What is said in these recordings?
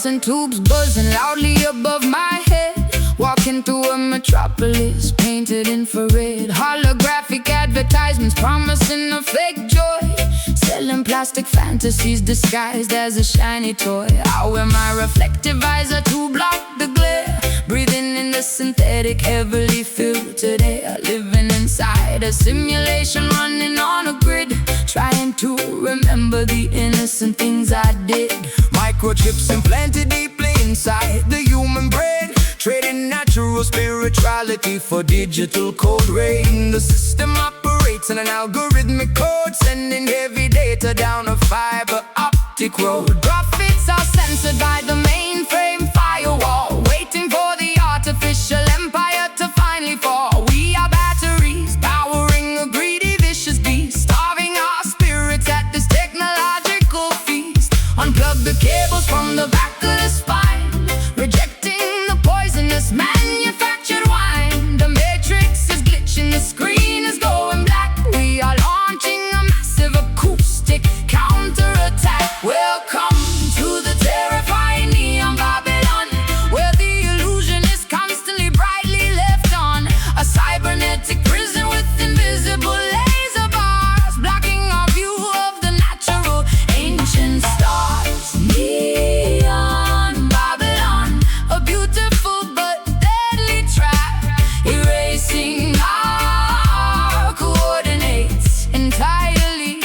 fluorescent tubes buzzing loudly above my head. Walking through a metropolis painted infrared. Holographic advertisements promising a fake joy. Selling plastic fantasies disguised as a shiny toy. I wear my reflective visor to block the glare. Breathing in the synthetic, heavily filtered air. Living inside a simulation, running on a grid. Trying to remember the innocent things I did. Microchips implanted deeply inside the human brain. Trading natural spirituality for digital code rain. The system operates in an algorithmic code, sending heavy data down a fiber optic road. Profits are censored by the mainframe firewall, waiting for the artificial empire to finally fall. We are batteries powering a greedy, vicious beast, starving our spirits at this technological feast. Unplug the cables from the back of the spine, rejecting the poisonous manufactured wine. The matrix is glitching, the screen is going black. We are launching a massive acoustic counterattack. Welcome to the terrifying neon Babylon, where the illusion is constantly brightly left on. A cybernetic prison with invisible laser bars, blocking our view of the natural ancient stars. Neon Babylon, a beautiful but deadly trap, erasing our coordinates entirely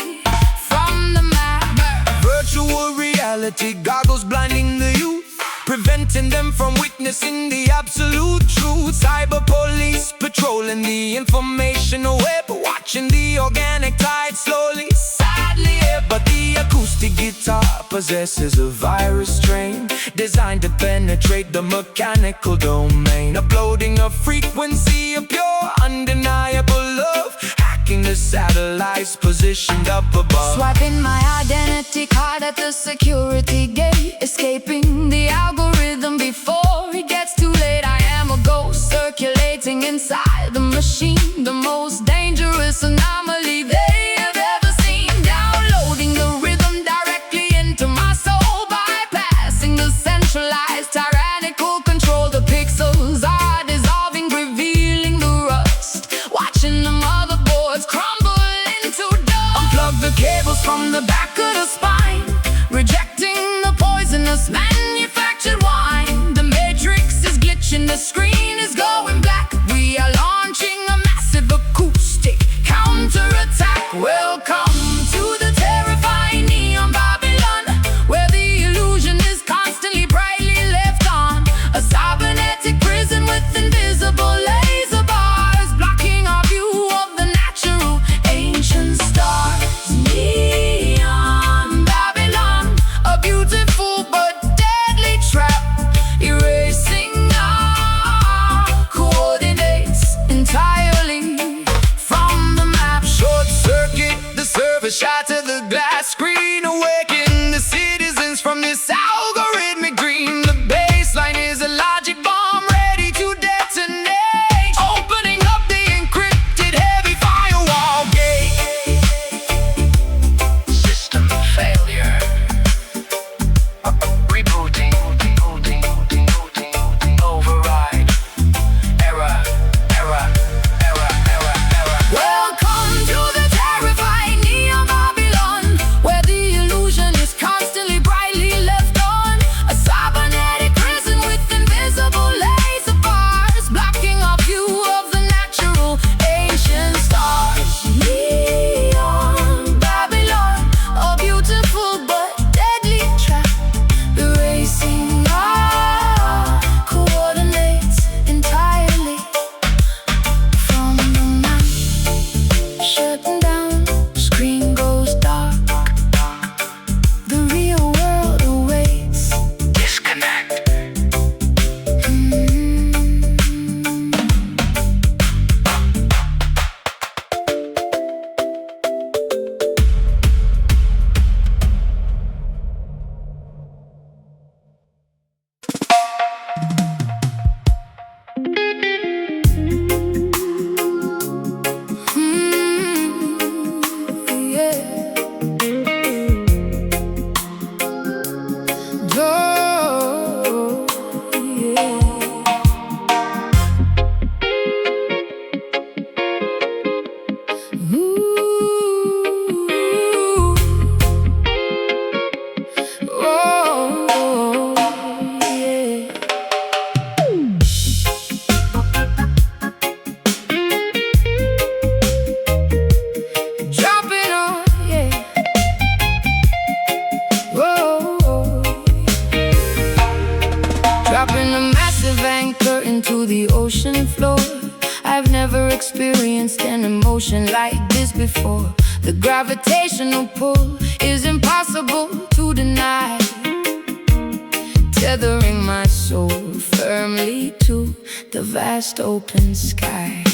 from the map. Virtual reality goggles blinding the youth, preventing them from witnessing the absolute truth. Cyber police patrolling the informational web, watching the organic tide slowly, sadly ebb. But the acoustic guitar possesses a virus strain, designed to penetrate the mechanical domain. Uploading a frequency of pure, undeniable love, hacking the satellites positioned up above. Swiping my identity card at the security gate, escaping the algorithm before it gets too late. I am a ghost circulating inside the machine, the most dangerous anomaly they have ever seen. Downloading the rhythm directly into my soul, bypassing the centralized tyrannical control. The pixels are dissolving, revealing the rust, watching the motherboards crumble into dust. Unplug the cables from the back of the spine, rejecting the poisonous manufactured wine. The matrix is glitching, the screen is going black. We are launching a massive acoustic counterattack. Welcome to the terrifying neon Babylon, where the illusion is constantly brightly left on. A cybernetic prison with invisible laser bars, blocking our view of the natural ancient stars. Neon Babylon, a beautiful but deadly dropping a massive anchor into the ocean floor. I've never experienced an emotion like this before. The gravitational pull is impossible to deny, tethering my soul firmly to the vast open sky.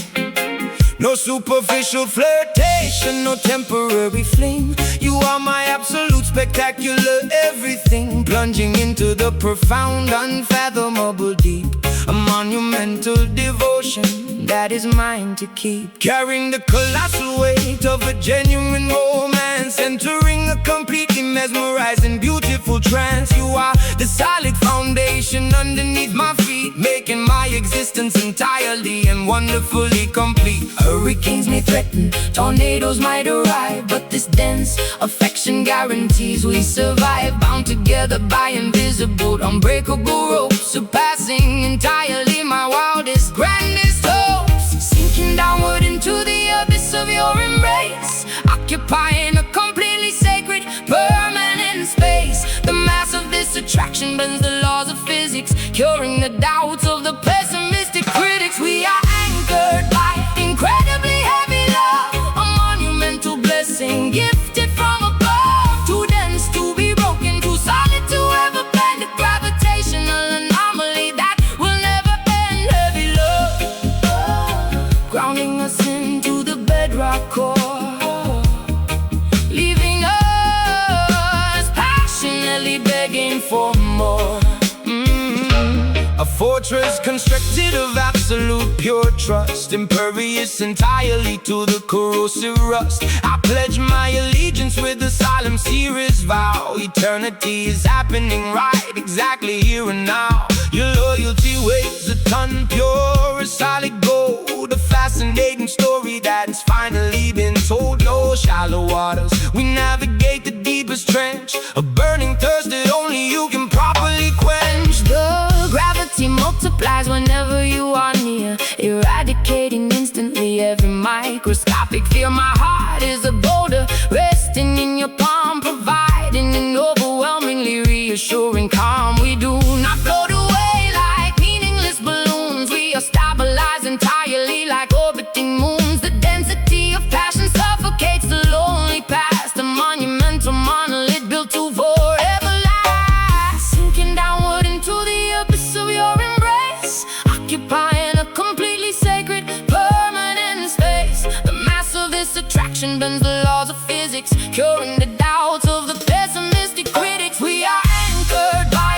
No superficial flirtation, no temporary fling. You are my absolute spectacular everything, plunging into the profound, unfathomable deep. A monumental devotion that is mine to keep, carrying the colossal weight of a genuine romance, entering a completely mesmerizing, beautiful trance. You are the solid foundation underneath my feet, making my existence entirely and wonderfully complete. Hurricanes may threaten, tornadoes might arrive, but this dense affection guarantees we survive, bound together by invisible, unbreakable ropes, surpassing entirely my wildest, grandest hopes. Sinking downward into the abyss of your embrace, occupying a completely sacred, permanent space. The mass of this attraction bends the laws of physics, curing the doubts of the pessimistic critics. We are anchored by incredibly heavy love, a monumental blessing gifted from above, too dense to be broken, too solid to ever bend, a gravitational anomaly that will never end. Heavy love, grounding us into the bedrock core, leaving us passionately begging for more. A fortress constructed of absolute pure trust, impervious entirely to the corrosive rust. I pledge my allegiance with a solemn, serious vow. Eternity is happening right exactly here and now. Your loyalty weighs a ton, pure as solid gold, a fascinating story that's finally been told. No shallow waters, we navigate the deepest trench, a burning thirst that only you can properly quench. The gravity multiplies whenever you are near, eradicating instantly every microscopic fear. My heart is a boulder resting in your palm, providing an overwhelmingly reassuring calm. We do not float away like meaningless balloons, we are stabilized entirely like orbiting moons. The density of passion suffocates the lonely past, a monumental monolith built to forever last. Sinking downward into the abyss of your embrace, occupying a completely sacred, permanent space. The mass of this attraction bends the laws of physics, curing the doubts of the pessimistic critics. We are anchored by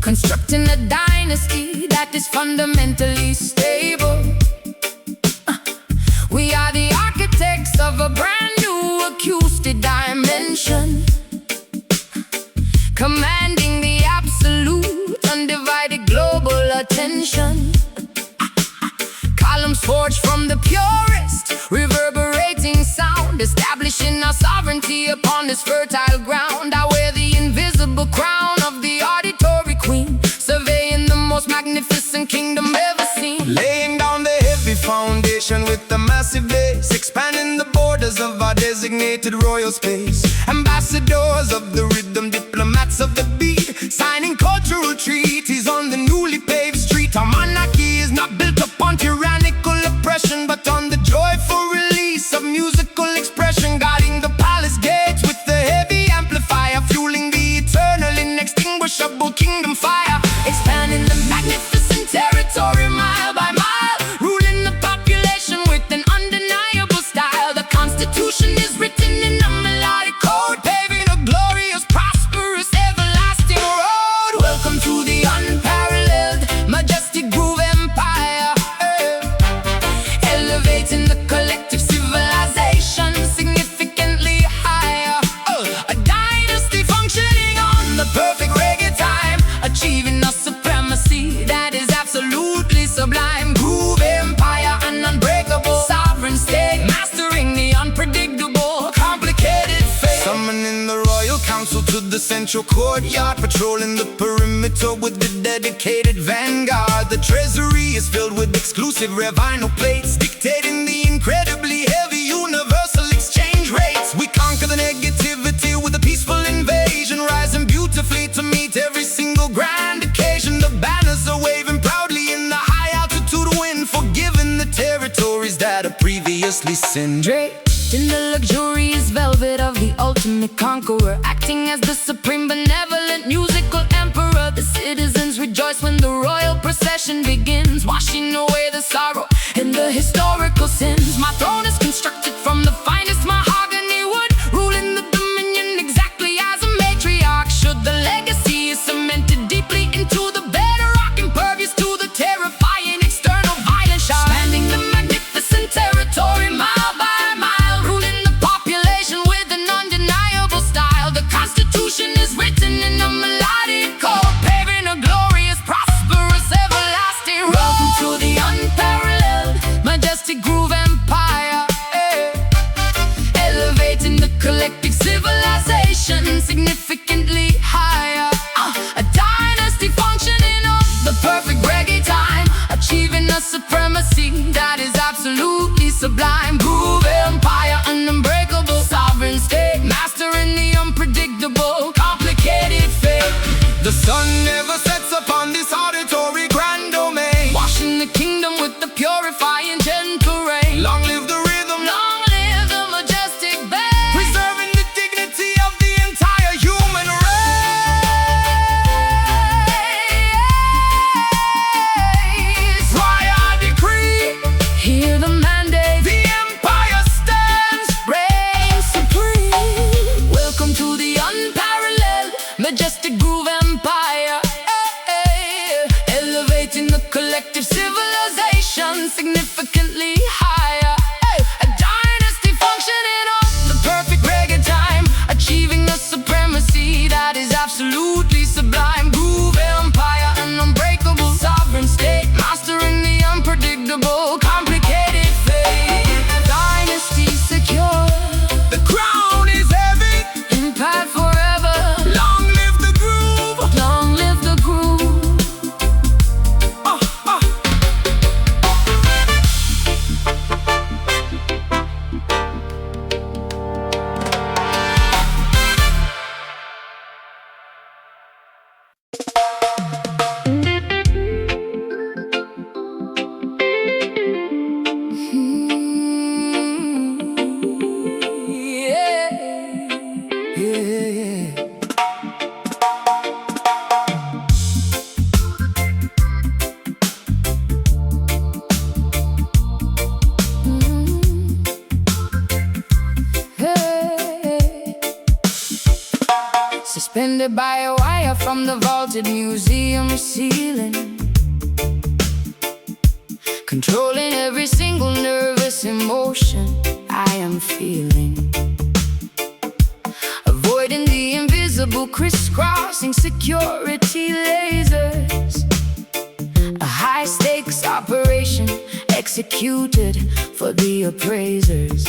constructing a dynasty that is fundamentally stable. We are the architects of a brand new acoustic dimension, commanding the absolute, undivided global attention. Columns forged from the purest, reverberating sound, establishing our sovereignty upon this fertile ground. I wear the invisible crown of the auditory queen, surveying the most magnificent kingdom ever seen. Laying down the heavy foundation with the massive base, expanding the borders of our designated royal space. Ambassadors of the rhythm, diplomats of the beat, signing cultural treaties on the newly paved street. Our monarchy is not built upon tyrannical oppression, but on the joyful release of musical expression, guarding the palace gates with the heavy amplifier, fueling the eternal inextinguishable kingdom fire. Expanding the magnificent territory mile by mile, ruling the population with an undeniable style. The Constitution is written in a melodic code, paving a glorious, prosperous, everlasting road. Welcome to the unparalleled, majestic groove empire, elevating the collective civilization significantly higher. A dynasty functioning on the perfect reggae time, achieving a supremacy that is absolutely sublime. Groove empire, an unbreakable sovereign state, mastering the unpredictable, complicated fate. Summoning the royal council to the central courtyard, patrolling the perimeter with the dedicated vanguard. The treasury is filled with exclusive rare vinyl plates, dictating the incredibly heavy universal exchange rates. We conquer the negativity with a peaceful invasion, rising beautifully to meet every single grand occasion. The banners are waving proudly in the high altitude wind, forgiving the territories that are previously sinned. Draped in the luxurious velvet of the ultimate conqueror, acting as the supreme benevolent musical emperor. The citizens rejoice when the royal procession begins, washing away the sorrow and the historical sins. My throne is constructed from the finest mahogany wood, ruling the dominion exactly as a matriarch should. The legacy is cemented deeply into the bedrock, impervious to the terrifying external violence shock. Spanning the magnificent territory mile by mile, ruling the population with an undeniable style. The Constitution is written in a melodic code, paving a glorious, prosperous, everlasting road. Welcome to the unparalleled, majestic groove empire, elevating the collective civilization significantly higher. A dynasty functioning on the perfect reggae time, achieving a supremacy that is absolutely sublime. Groove empire, an unbreakable sovereign state, mastering the unpredictable, complicated fate. The sun never sets upon this auditory grand domain, washing the kingdom with the purifying gentle rain. Long live the rhythm, long live the majestic bass, preserving the dignity of the entire human race. Royal decree, hear the mandate, the empire stands, reigns supreme. Welcome to the unparalleled, majestic groove empire, suspended by a wire from the vaulted museum ceiling, controlling every single nervous emotion I am feeling, avoiding the invisible crisscrossing security lasers. A high-stakes operation executed for the appraisers.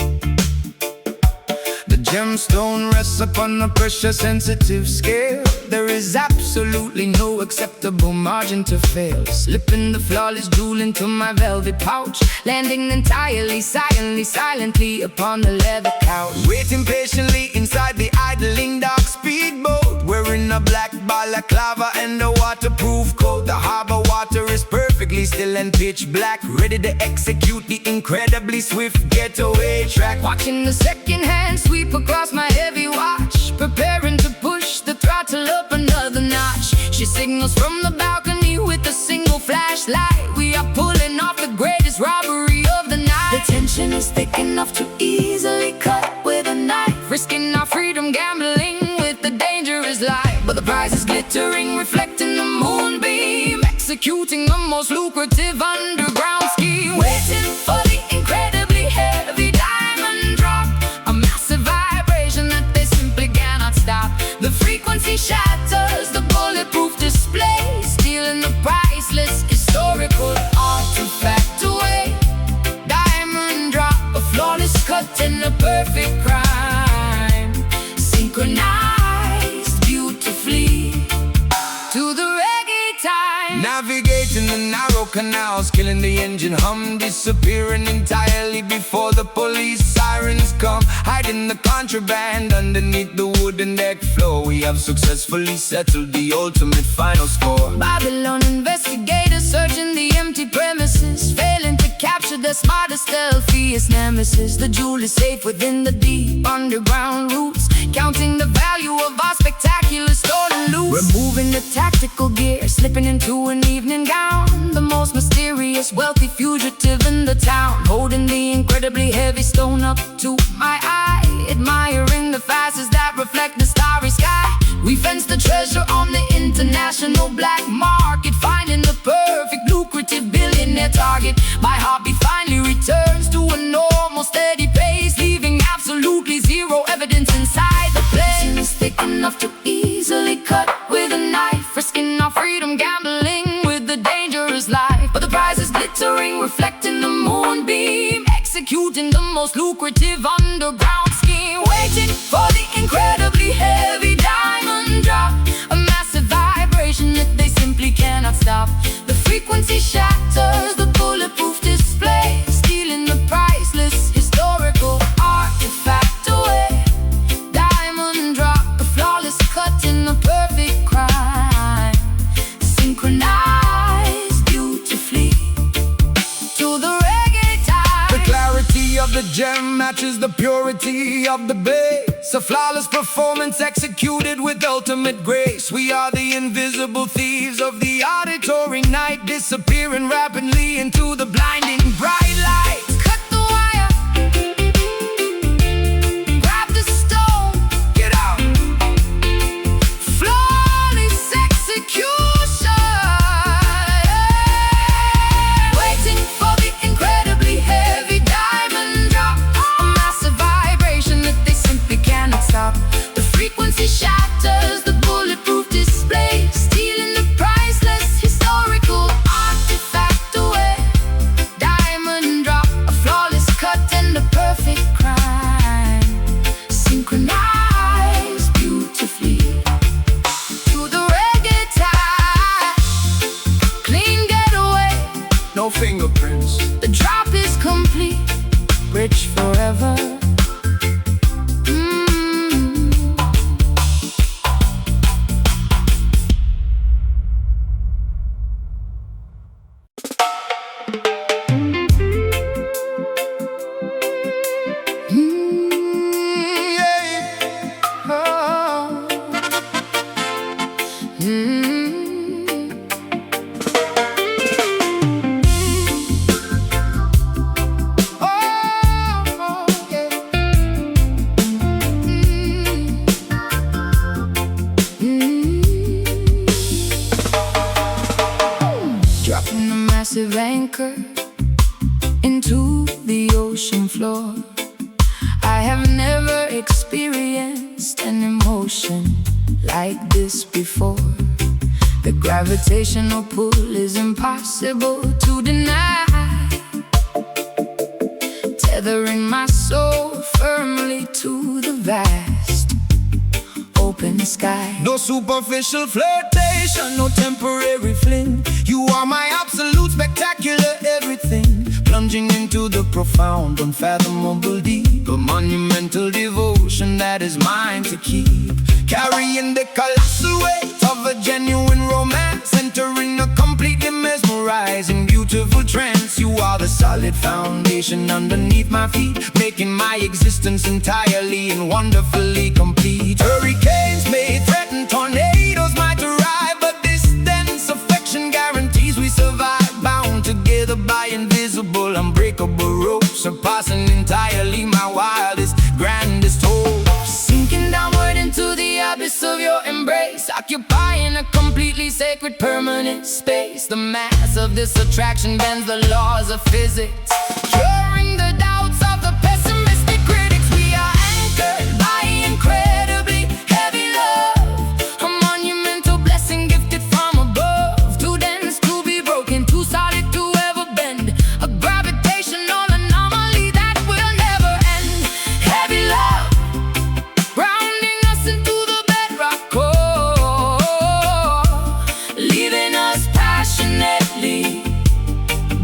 The gemstone rests upon a pressure-sensitive scale. There is absolutely no acceptable margin to fail. Slipping the flawless jewel into my velvet pouch, landing entirely silently upon the leather couch. Waiting patiently inside the idling dark speedboat, wearing a black balaclava and a waterproof coat. The harbor water is perfectly still and pitch black, ready to execute the incredibly swift getaway track. Watching the second-hand sweep across my heavy watch, preparing to push the throttle up another notch. She signals from the balcony with a single flashlight. We are pulling off the greatest robbery of the night. The tension is thick enough to easily cut with a knife, risking our freedom, gambling with the dangerous life. But the prize is glittering, reflecting the moonbeam, executing the most lucrative underground scheme. Waiting for the incredibly heavy diamond drop, a massive vibration that they simply cannot stop. The frequency shatters the bulletproof display, stealing the priceless historical artifact away. Diamond drop, a flawless cut and a perfect crime, synchronized beautifully to the reggae time. Navigating the narrow canals, killing the engine hum, disappearing entirely before the police sirens come. Hiding the contraband underneath the wooden deck floor, we have successfully settled the ultimate final score. Babylon investigators searching the empty premises, failing to capture the smartest, stealthiest nemesis. The jewel is safe within the deep underground roots, counting the value of our spectacular stolen loot. Removing the tactical gear, slipping into an evening gown, the most mysterious wealthy fugitive in the town, holding the incredibly heavy stone up to my eye, admiring the facets that reflect the starry sky. We fence the treasure on the international black market, finding the perfect lucrative billionaire target. My heartbeat finally returns to a normal steady pace, leaving absolutely zero evidence inside the place. It's thick enough to easily cut with a knife, risking our freedom, gambling with the dangerous life. But the prize is glittering, reflecting the moonbeam, executing the most lucrative underground scheme. Waiting for the incredibly heavy diamond drop, a massive vibration that they simply cannot stop. The frequency shatters the bulletproof display, stealing the priceless historical artifact away. Diamond drop, a flawless cut and a perfect crime, synchronized beautifully to the reggae time. The clarity of the gem matches the purity of the bass, a flawless performance executed with ultimate grace. We are the invisible thieves of the auditory night, disappearing rapidly into the blinding bright light. Cut the wire, grab the stone, Get out! flawless execution. Waiting for the incredibly heavy diamond drop, a massive vibration that they simply cannot stop. The frequency shatters the bulletproof display, stealing the priceless historical artifact away. Diamond drop, a flawless cut and a perfect crime, synchronized beautifully to the reggae time. Clean getaway, No fingerprints. the drop is complete, rich forever. Yeah. Oh. Oh, yeah. immersive anchor into the ocean floor. I have never experienced an emotion like this before. The gravitational pull is impossible to deny, tethering my soul firmly to the vast open sky. No superficial flirtation, no temporary fling. You are my absolute spectacular everything, plunging into the profound, unfathomable deep. A monumental devotion that is mine to keep, carrying the colossal weight of a genuine romance, entering a completely mesmerizing, beautiful trance. You are the solid foundation underneath my feet, making my existence entirely and wonderfully complete. Hurricanes may threaten, tornadoes might arrive, but this dense affection guarantees we survive, bound together by invisible, unbreakable ropes, surpassing entirely my wildest, grandest hopes. Sinking downward into the abyss of your embrace, occupying a completely sacred permanent space. The mass of this attraction bends the laws of physics, curing the doubts of the pessimistic critics. We are anchored by incredibly heavy love, a monumental blessing gifted from above, too dense to be broken, too solid to ever bend, a gravitational anomaly that will never end. Heavy love, grounding us into the bedrock core, leaving us passionately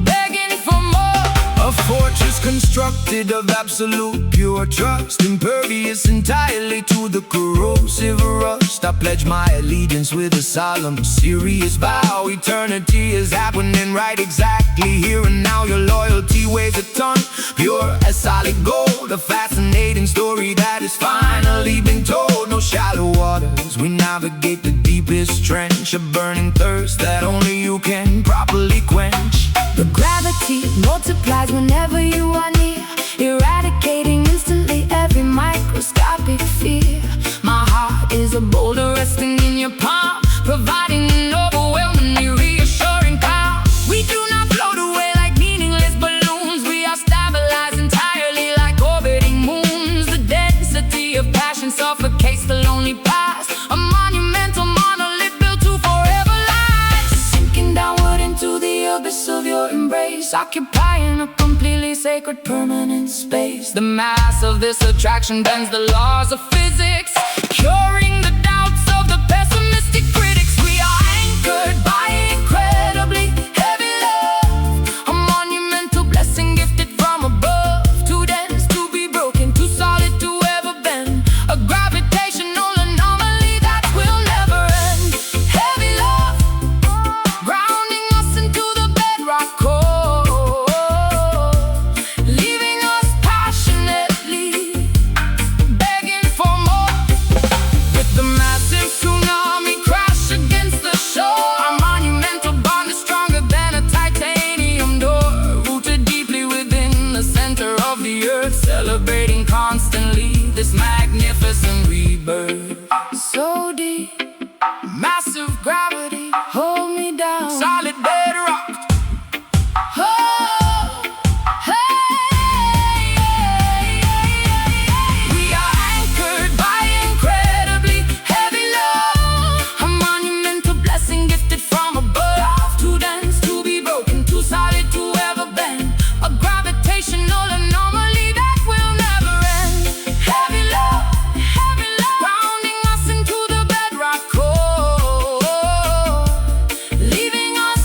begging for more. A fortress constructed of absolute pure trust, impervious entirely to the corrosive rust. I pledge my allegiance with a solemn, serious vow. Eternity is happening right exactly here and now. Your loyalty weighs a ton, pure as solid gold, a fascinating story that is finally been told. No shallow waters, we navigate the deepest trench, a burning thirst that only you can properly quench. The gravity multiplies whenever you are near, eradicating instantly every microscopic fear. My heart is a boulder resting in your palm, providing an overwhelmingly reassuring calm. We do not float away like meaningless balloons, we are stabilized entirely like orbiting moons. The density of passion suffocates the lonely past, a monumental monolith built to forever last. Sinking downward into the abyss of your embrace, occupying a completely sacred permanent space. The mass of this attraction bends the laws of physics, curing the doubts of the pessimistic critics. We are anchored by incredibly heavy love, a monumental blessing gifted from above, too dense to be broken, too solid to ever bend, a gravitational anomaly that will never end. Heavy love, grounding us into the bedrock core, leaving us passionately begging for more. With the massive tsunami crash against the shore, our monumental bond is stronger than a titanium door, rooted deeply within the center of the earth, celebrating constantly this magnificent rebirth. So deep, massive gravity, hold me down, solid bedrock. Oh, hey, we are anchored by incredibly heavy love, a monumental blessing gifted from above, too dense to be broken, too solid to ever bend, a gravitational anomaly that will never end. Heavy love, grounding us into the bedrock core, leaving us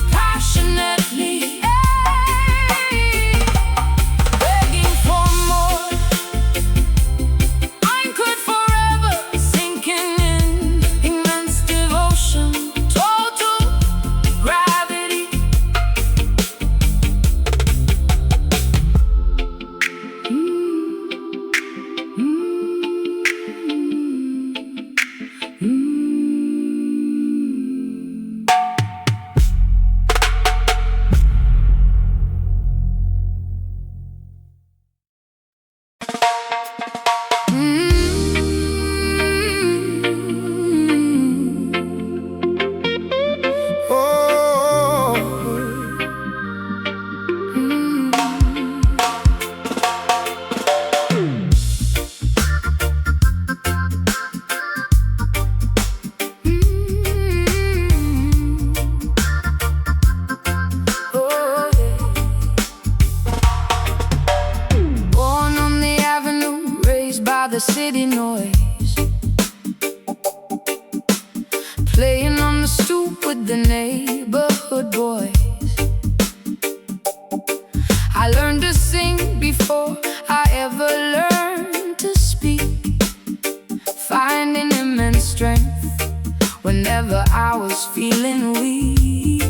week.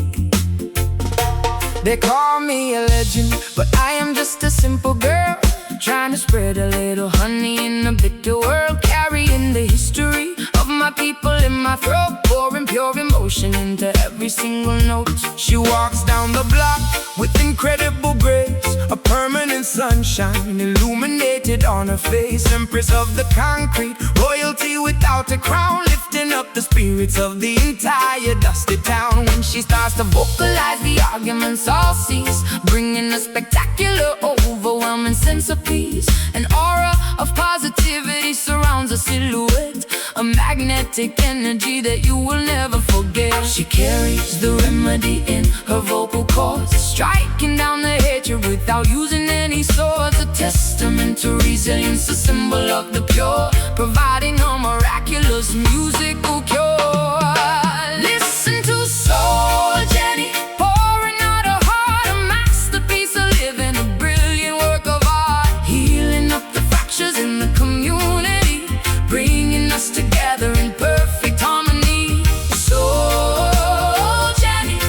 They call me a legend, but I am just a simple girl, trying to spread a little honey in a bitter world, carrying the history of my people in my throat, pouring pure emotion into every single note. She walks down the block with incredible grace, a permanent sunshine illuminated on her face. Empress of the concrete, royalty without a crown, lifting up the spirits of the entire dusty town. When she starts to vocalize, the arguments all cease, bringing a spectacular, overwhelming sense of peace. An aura of positivity surrounds a silhouette, a magnetic energy that you will never forget. She carries the remedy in her vocal cords, striking down the hatred without using any swords. A testament to resilience, a symbol of the pure, providing a miraculous musical cure. Listen to Soul Jenny, pouring out her heart, a masterpiece, a living, a brilliant work of art, healing up the fractures in the community, bringing us together in perfect harmony. Soul Jenny,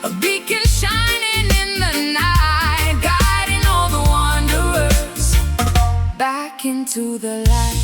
a beacon shining in the night, guiding all the wanderers back into the light.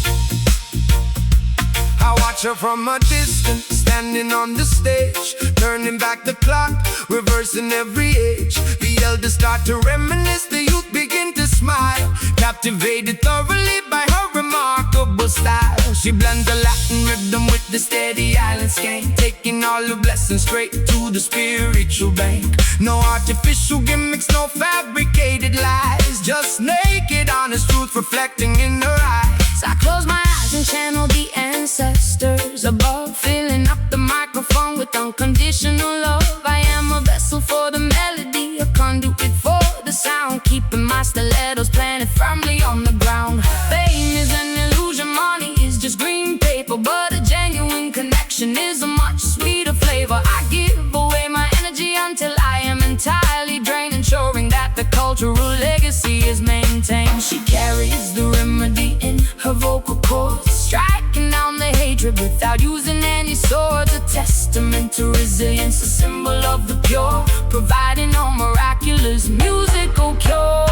I watch her from a distance, standing on the stage, turning back the clock, reversing every age. The elders start to reminisce, the youth begin to smile, captivated thoroughly by her remarkable style. She blends the Latin rhythm with the steady island skank, taking all the blessings straight to the spiritual bank. No artificial gimmicks, no fabricated lies, just naked honest truth reflecting in her eyes. I close my eyes and channel the ancestors above, filling up the microphone with unconditional love. I am a vessel for the melody, a conduit for the sound, keeping my stilettos planted firmly on the ground. Fame is an illusion, money is just green paper, but a genuine connection is a much sweeter flavor. I give away my energy until I am entirely drained, ensuring that the cultural legacy is maintained. She carries the remedy in her vocal cords, striking down the hatred without using any swords. A testament to resilience, a symbol of the pure, providing a miraculous musical cure.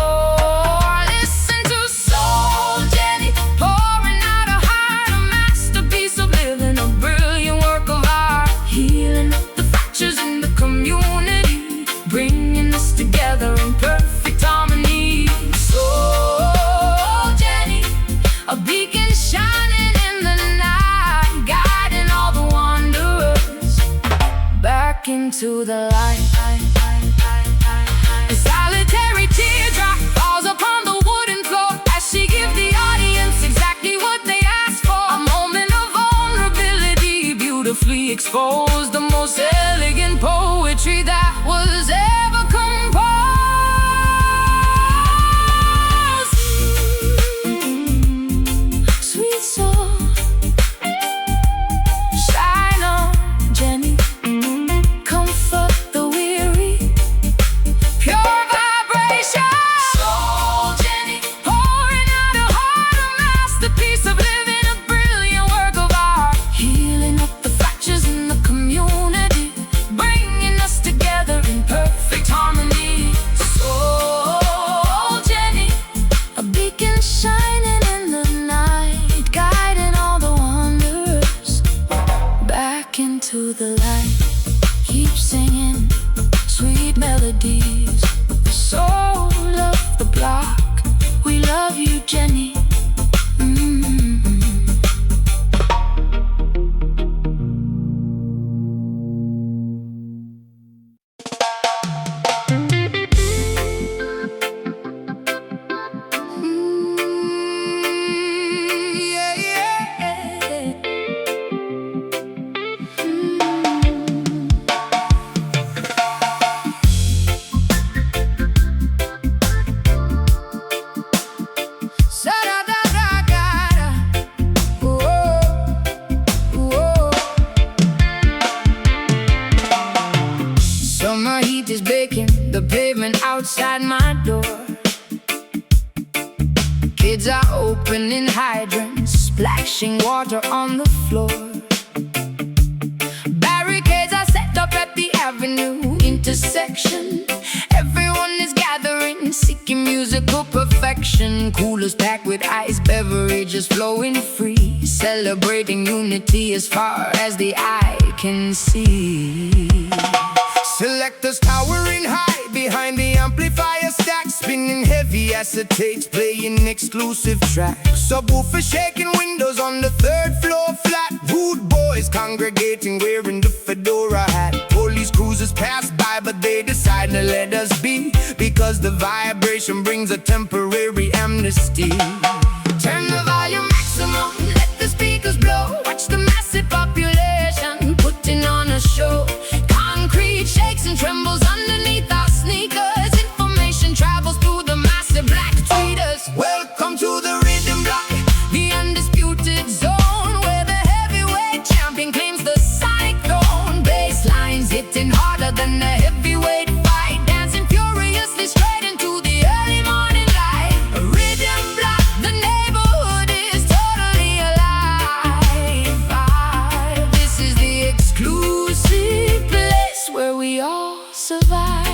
Listen to Soul Jenny, pouring out her heart, a masterpiece of living, a brilliant work of art, healing up the fractures in the community, bringing us together in perfect harmony. Soul Jenny, a beacon shining in the night, guiding all the wanderers back into the light. A solitary teardrop falls upon the wooden floor as she gives the audience exactly what they asked for. A moment of vulnerability, beautifully exposed, the most elegant poetry that was ever composed. Sweet soul, shine on, Jenny, comfort the weary, pure vibration. Soul Jenny, pouring out her heart, a masterpiece of living, a brilliant work of art, healing up the fractures in the community, bringing us together in perfect harmony. Soul Jenny, a beacon shining in the night, guiding all the wanderers back into the light. Keep singing sweet melodies, the soul of the block. We love you, Jenny. Yeah, yeah. Sa-da-da-da-da-da. Whoa, whoa. Summer heat is baking the pavement outside my door. Kids are opening hydrants, splashing water on the floor. Barricades are set up at the section. Everyone is gathering, seeking musical perfection. Coolers packed with ice, beverages flowing free, celebrating unity as far as the eye can see. Selectors towering high behind the amplifier stack, spinning heavy acetates, playing exclusive tracks. Subwoofers shaking windows on the third floor flat. Rude boys congregating wearing the fedora hat. Police cruisers pass by but they decide to let us be, because the vibration brings a temporary amnesty. Turn the volume maximum, let the speakers blow. Watch the massive population putting on a show. Concrete shakes and trembles underneath our sneakers. Information travels through the massive black tweeters. Welcome to the rhythm block, The undisputed zone, where the heavyweight champion claims the sonic throne. Basslines hitting harder than the heavyweight fight, dancing furiously straight into the early morning light. A rhythm block, the neighborhood is totally alive. This is the exclusive place where we all survive.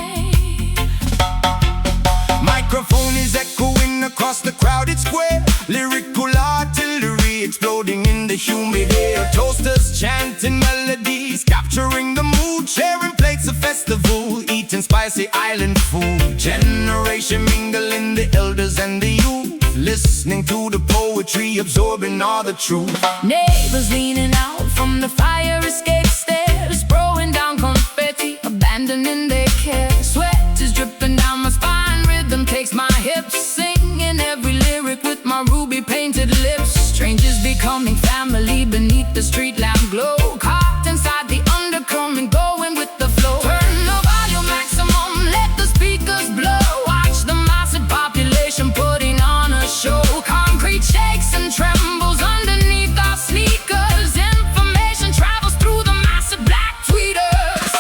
microphone is echoing across the crowded square. Lyrical artillery exploding in the humid air. Toasters chanting melodies, capturing the mood, sharing plates of festival, eating spicy island food. Generation mingling, the elders and the youth, listening to the poetry, absorbing all the truth. Neighbors leaning out from the fire escape stairs, throwing down confetti, abandoning their care. Sweat is dripping down my spine, rhythm takes my hips, singing every lyric with my ruby painted lips. Strangers becoming family beneath the street lamp glow, caught inside the undercurrent, going with the flow. Turn the volume maximum, let the speakers blow. Watch the massive population putting on a show. Concrete shakes and trembles underneath our sneakers. Information travels through the massive black tweeters.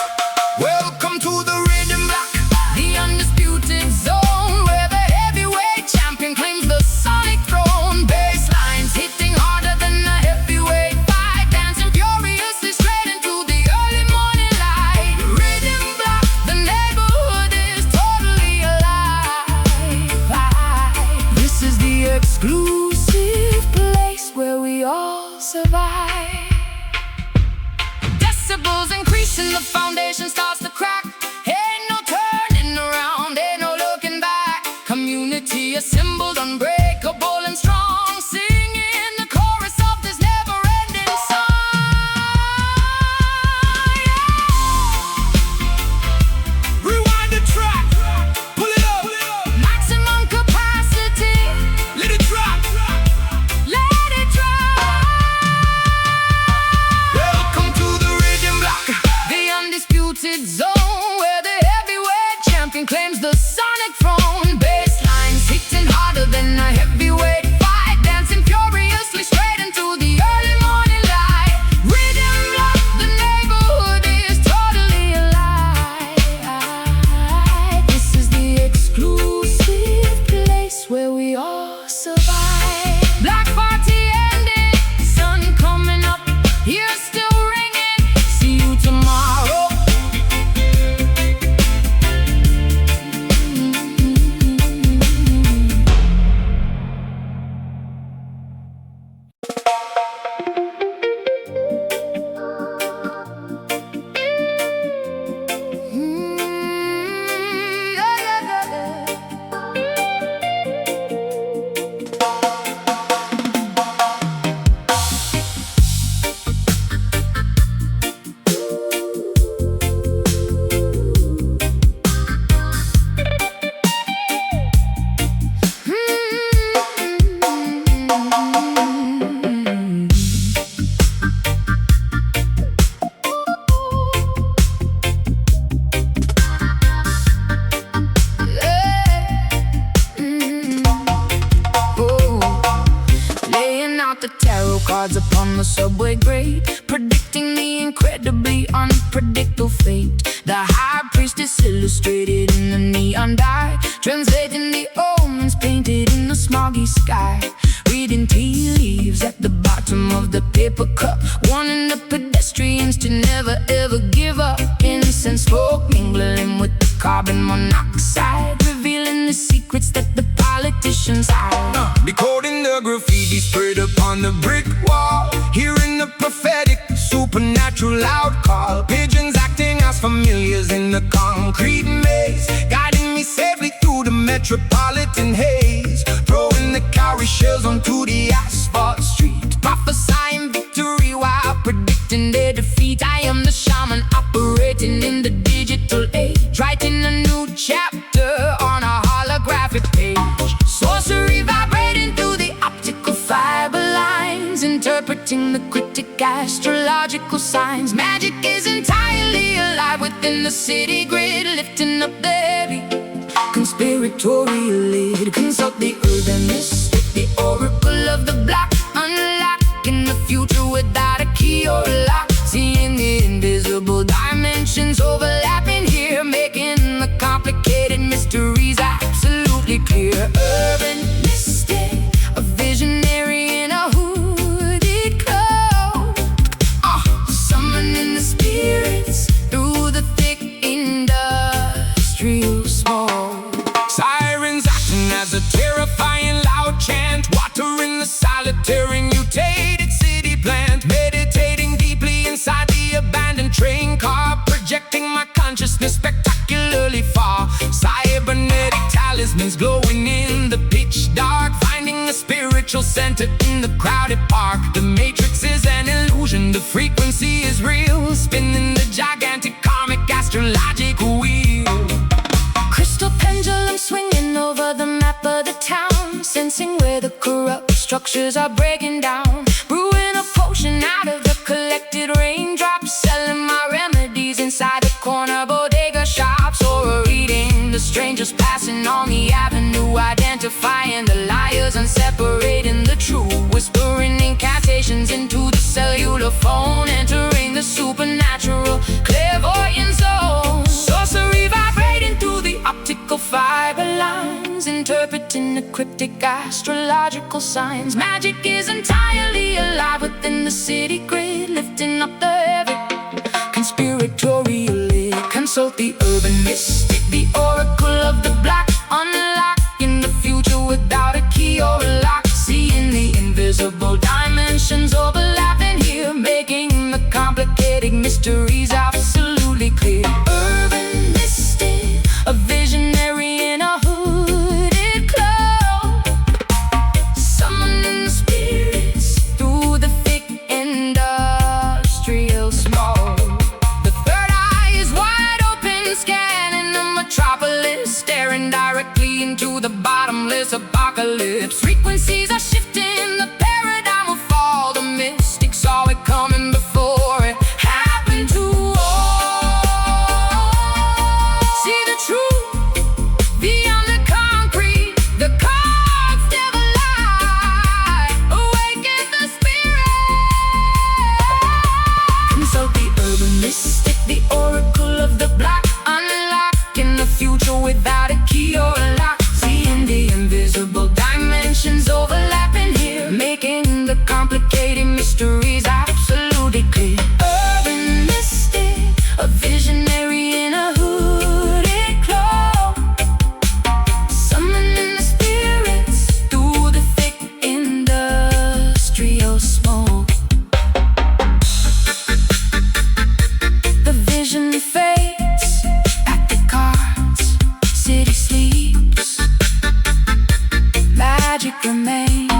Welcome to the rhythm block, The undisputed zone, where the heavyweight champion claims the sonic throne. Basslines hitting harder than the heavyweight fight, dancing furiously straight into the early morning light. Rhythm block, the neighborhood is totally alive. This is the exclusive place where we all survive. Decibels increasing, the foundation starts to crack. Ain't no turning around, ain't no looking back. Community assembled, unbreakable and strong, singing the chorus of this never-ending song. rewind the track, pull it up, Maximum capacity, let it drop. let it drop. Welcome to the rhythm block, The undisputed zone, where the heavyweight champion claims the sonic throne. Basslines hitting harder than a heavyweight fight, dancing furiously straight into the early morning light. Rhythm block, the neighborhood is totally alive. This is the exclusive place where we all survive. Black party ending, sun coming up, ears still ringing. See you tomorrow. cards upon the subway grate, predicting the incredibly unpredictable fate. The high priestess illustrated in the neon dye, translating the omens painted in the smoggy sky. Reading tea leaves at the bottom of the paper cup, warning the pedestrians to never ever give up. Incense smoke mingling with carbon monoxide, revealing the secrets that the politicians hide. Decoding the graffiti sprayed upon the brick wall, hearing the prophetic supernatural loud call. Pigeons acting as familiars in the concrete maze, guiding me safely through the metropolitan haze. Throwing the cowrie shells onto the asphalt street, prophesying victory while predicting their defeat. I am the shaman operating in the digital age, writing a new chapter on a holographic page. Sorcery vibrating through the optical fiber lines, interpreting the cryptic astrological signs. Magic is entirely alive within the city grid, lifting up the heavy conspiratorial. Consult the urban mystic, the oracle of the black, unlocking the future without a key or a lock. Seeing the invisible dimensions overlapping here, making the complicated mysteries absolutely clear. Urban mystic, a visionary in a hooded cloak, summoning the spirits through the thick industrial smoke. Sirens acting as a terrifying loud chant, watering the solitary mutated city plant. Meditating deeply inside the abandoned train car, projecting my consciousness spectacularly far. Cybernetic talismans glowing in the pitch dark, finding a spiritual center in the crowded park. The matrix is an illusion, the frequency is real, spinning the gigantic karmic astrological wheel. Crystal pendulum swinging over the map of the town, sensing where the corrupt structures are breaking down. Brewing a potion out of the collected raindrops, selling my remedies inside the corner bodega shops. Or reading the strangers passing on the avenue, identifying the liars and separating the true. Whispering incantations into the cellular phone, entering the supernatural clairvoyant zone. Sorcery vibrating through the optical fiber lines, interpreting the cryptic astrological signs. Magic is entirely alive within the city grid, lifting up the heavy conspiratorial lid. Consult the urban mystic, the oracle of the black, unlocking the future without a key or a lock. Seeing the invisible dimensions overlapping here, making the complicated mysteries absolutely clear. Urban mystic, a visionary in a hooded cloak, summoning the spirits through the thick industrial smoke. The third eye is wide open, scanning the metropolis, staring directly into the bottomless apocalypse. Frequencies are shifting, the paradigm will fall. The mystic saw it coming before it happened to all. See the truth beyond the concrete, the cards never lie. Awaken the spirit. Consult the urban mystic, the oracle of the black, unlocking the future without a key or a lock. Seeing the invisible dimensions overlapping here, making the complicated mysteries absolutely clear. Urban mystic, a visionary in a hooded cloak, summoning the spirits through the thick industrial smoke. The vision fades, pack the cards, city sleeps, magic remains.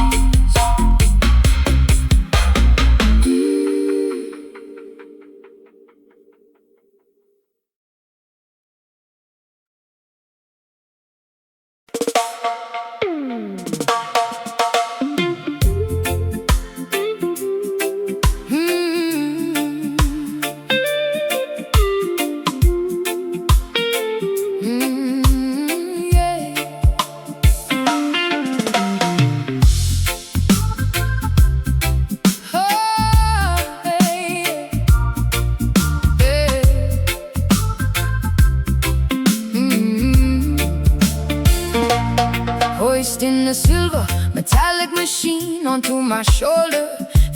Hoisting a silver metallic machine onto my shoulder,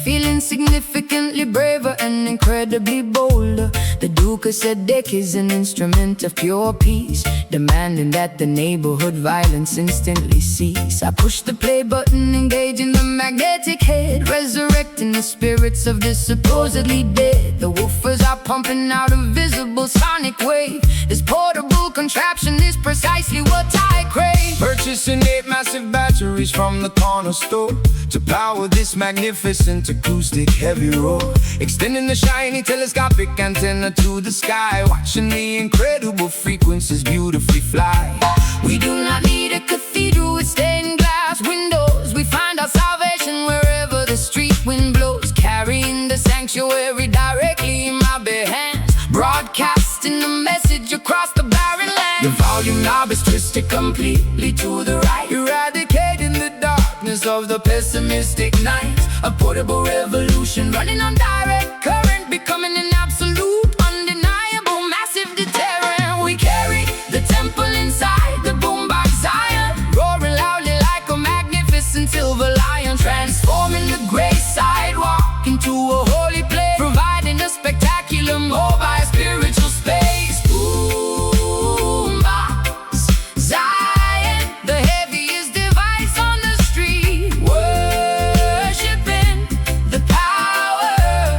feeling significantly braver and incredibly bolder. The Duke said deck is an instrument of pure peace, demanding that the neighborhood violence instantly cease. I push the play button, engaging the magnetic head, resurrecting the spirits of the supposedly dead. The woofers are pumping out a visible sonic wave. This portable contraption is precisely what I crave. Purchasing 8 massive batteries from the corner store to power this magnificent acoustic heavy roar, extending the shiny telescopic antenna to the sky, watching the incredible frequencies beautifully fly. We do not need a cathedral with stained glass windows. We find our salvation wherever the street wind blows, carrying the sanctuary directly in my bare hands, broadcasting a message across the barren land. The volume knob is twisted completely to the right, eradicating the darkness of the pessimistic night. A portable revolution running on direct current, becoming an absolute, undeniable, massive deterrent. We carry the temple inside the boombox Zion, roaring loudly like a magnificent silver lion, transforming the gray sidewalk into a holy place, providing a spectacular mobile spiritual space. Boombox Zion, the heaviest device on the street, worshiping the power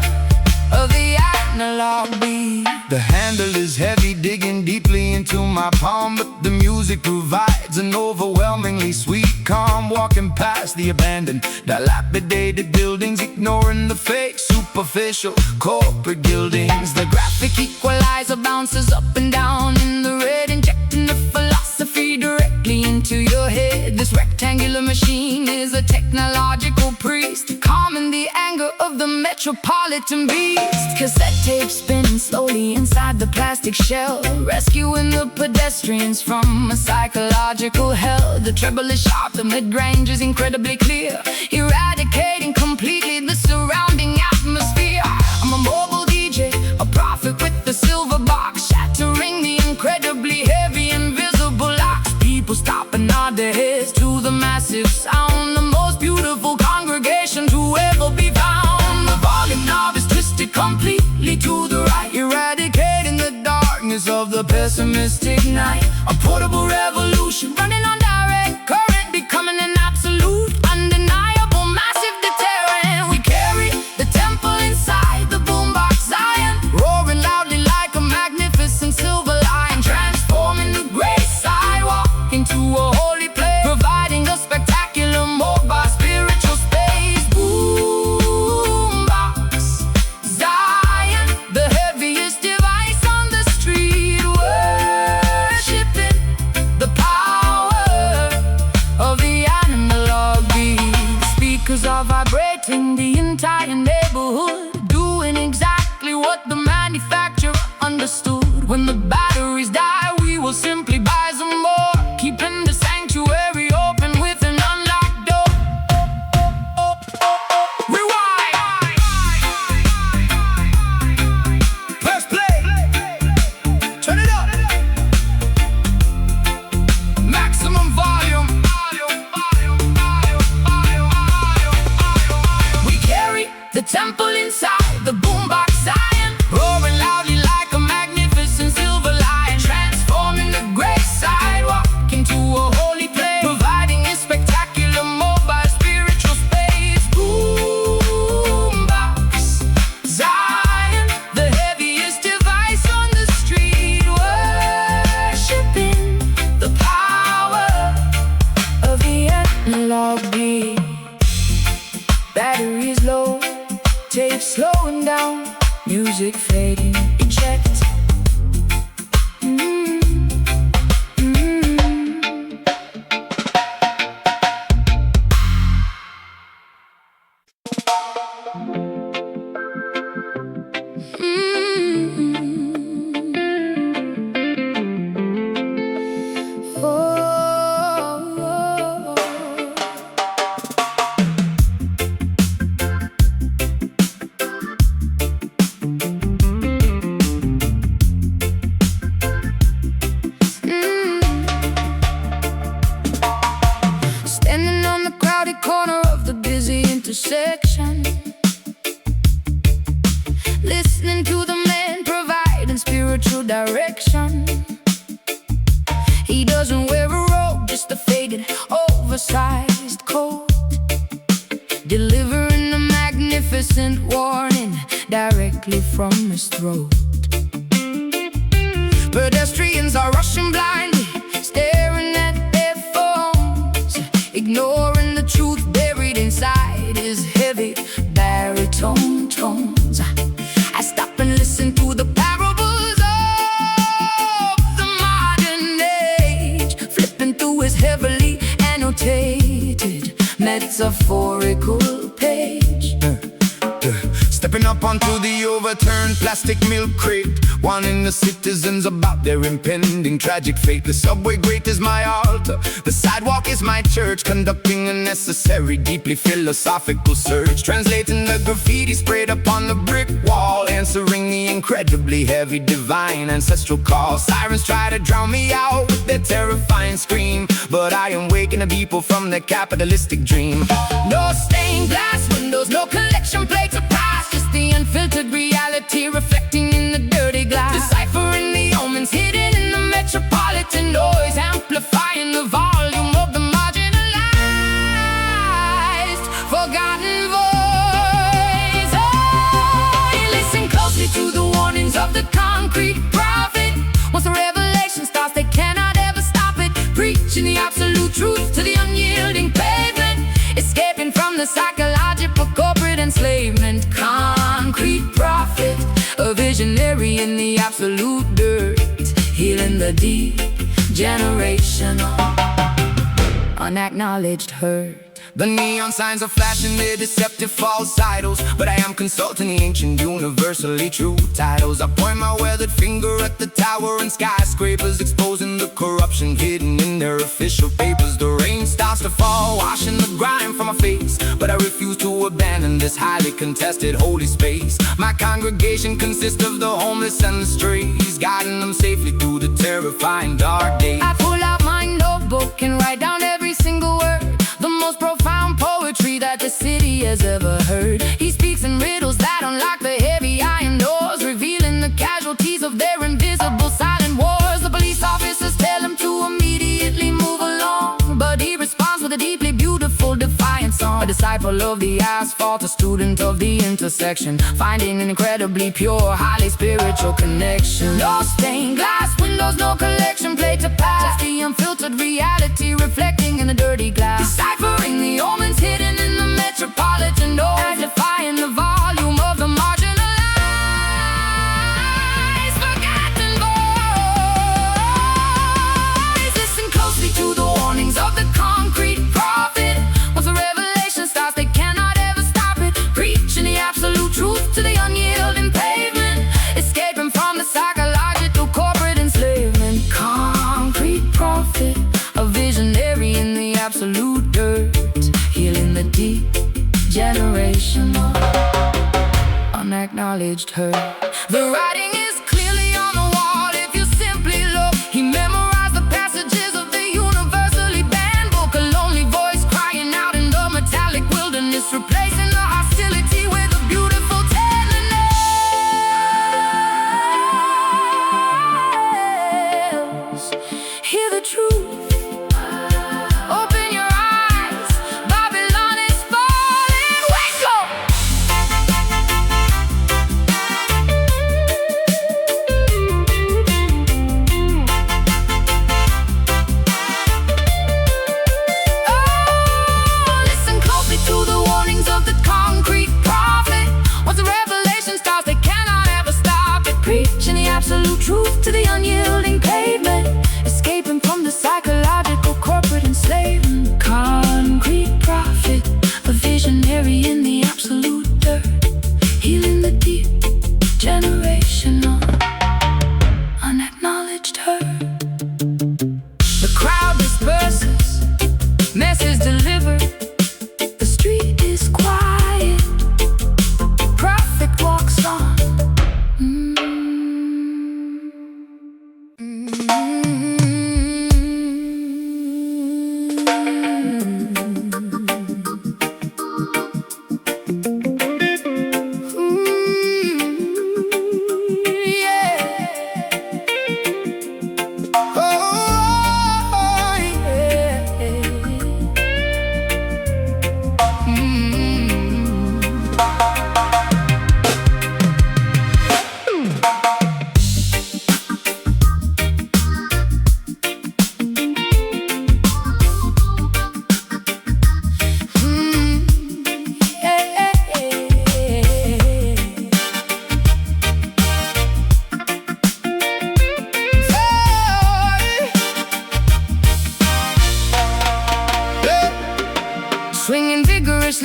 of the analog beat. The handle is heavy, digging deeply into my palm, but the music provides an overwhelmingly sweet calm. Walking past the abandoned, dilapidated buildings, ignoring the fake, superficial corporate gildings. The graphic equalizer bounces up and down in the red, injecting the philosophy directly into your head. This rectangular machine is a technological priest, calming the anger of the metropolitan beast. Cassette tape spinning slowly inside the plastic shell, rescuing the pedestrians from a psychological hell. The treble is sharp, the mid-range is incredibly clear, eradicating completely the surrounding atmosphere. I'm a mobile DJ, a prophet with the silver box, shattering the incredibly heavy invisible locks. People stop and nod their heads to the massive sound, the most beautiful congregation to ever be found. The volume knob is twisted completely to the right, eradicating the darkness of the pessimistic night. A portable revolution running on direct current, becoming an absolute, undeniable, massive deterrent. We carry the temple inside the boombox Zion, roaring loudly like a magnificent silver lion, transforming the gray sidewalk into a holy place, providing a spectacular mobile spiritual space. Boombox Zion, the heaviest device on the street, worshiping the power of the analog beat. Speakers are vibrating the entire neighborhood, doing exactly what the manufacturer understood. When the batteries die, we will simply buy some more, keeping the sanctuary open with an unlocked door. Rewind! Press play, turn it up, Maximum volume. We carry the temple inside the boombox Zion, roaring loudly like a magnificent silver lion, transforming the gray sidewalk into a holy place, providing a spectacular mobile spiritual space. Boombox Zion, the heaviest device on the street, worshiping the power of the analog beat. Batteries low, tape slowing down, music fading, eject. Standing on the crowded corner of the busy intersection, perfection. He doesn't wear a robe, just a faded, oversized coat, delivering a magnificent warning directly from his throat. Pedestrians are rushing blindly, staring at their phones, ignoring the truth buried inside his heavy baritone tones. I stop and listen to the parables of the modern age, flipping through his heavily annotated metaphorical page. Stepping up onto the overturned plastic milk crate, warning the citizens about their impending tragic fate. The subway grate is my altar, the sidewalk is my church, conducting a necessary, deeply philosophical search, translating the graffiti sprayed upon the brick wall, answering the incredibly heavy divine ancestral call. Sirens try to drown me out with their terrifying scream, but I am waking the people from their capitalistic dream. No stained glass windows, no collection plates of past, just the unfiltered reality reflecting in the dirty glass, deciphering the omens hidden in the metropolitan noise, amplifying the volume of the marginalized, forgotten voice. Oh, you listen closely to the warnings of the concrete prophet. Once the revelation starts, they cannot ever stop it, preaching the absolute truth to the unyielding pavement, escaping from the psychological corporate enslavement. Concrete prophet, a visionary in the absolute dirt, healing the degenerational, unacknowledged hurt. The neon signs are flashing their deceptive false idols, but I am consulting the ancient universally true titles. I point my weathered finger at the tower and skyscrapers, exposing the corruption hidden in their official papers. The rain starts to fall, washing the grime from my face, but I refuse to abandon this highly contested holy space. My congregation consists of the homeless and the strays, guiding them safely through the terrifying dark days. I pull out my notebook and write down every single word, the most profound poetry that the city has ever heard. He speaks in riddles that unlock the heavy iron doors, revealing the casualties of their invisible silent wars. The police officers tell him to immediately move along, but he responds with a deeply beautiful defiant song. A disciple of the asphalt, a student of the intersection, finding an incredibly pure, highly spiritual connection. No stained glass windows, no collection plate to pass, just the unfiltered reality reflecting in the dirty glass, deciphering the omens hidden in the metropolitan noise, amplifying the volume of the marginalized, forgotten voice. Listen closely to the warnings of the concrete prophet. Once the revelation starts, they cannot ever stop it, preaching the absolute truth to the unyielding pavement, escaping from the psychological corporate enslavement. Concrete prophet, a visionary in the absolute dirt, healing the degenerational, unacknowledged hurt. The writing is clearly on the wall if you simply look. He memorized the passages of the universally banned book, a lonely voice crying out in the metallic wilderness, replacing the hostility with a beautiful tenderness. Hear the truth. Open your eyes, Babylon is falling. Wake up! Oh, listen closely to the warnings of the concrete prophet. Once the revelation starts, they cannot ever stop it, preaching the absolute truth to the unyielding pavement, escaping from the psychological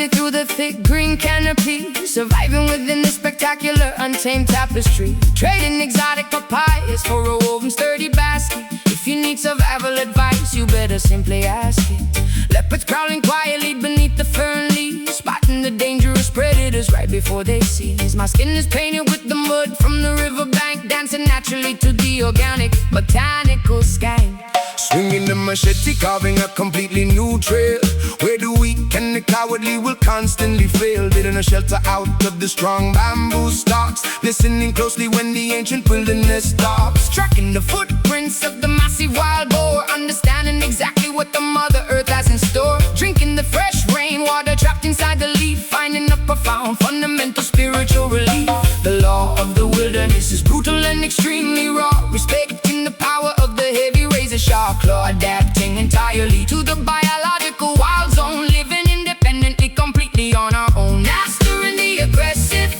wisely through the thick green canopy, surviving within the spectacular untamed tapestry, trading exotic papayas for a woven sturdy basket. If you need survival advice, you better simply ask it. Leopards prowling quietly beneath the fern leaves, spotting the dangerous predators right before they seize. My skin is painted with the mud from the riverbank, dancing naturally to the organic botanical skank. Swinging the machete, carving a completely new trail, where the weak and the cowardly will constantly fail. Building a shelter out of the strong bamboo stalks, listening closely when the ancient wilderness stops. Tracking the footprints of the massive wild boar, understanding exactly what the Mother Earth has in store. Drinking the fresh rainwater trapped inside the leaf, finding a profound fundamental spiritual relief. The law of the wilderness is brutal and extremely raw, respecting the power of the heavy razor-sharp claw, adapting entirely to the biological wild zone, living independently, completely on our own. Mastering the aggressive,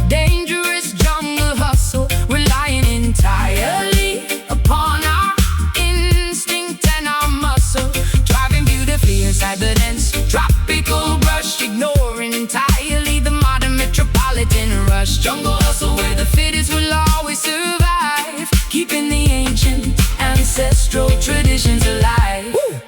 dangerous jungle hustle, relying entirely upon our instinct and our muscle, driving beautifully inside the dense tropical brush, ignoring entirely the modern metropolitan rush. Jungle hustle where the fittest will always survive, keeping the ancient ancestral traditions alive. Woo!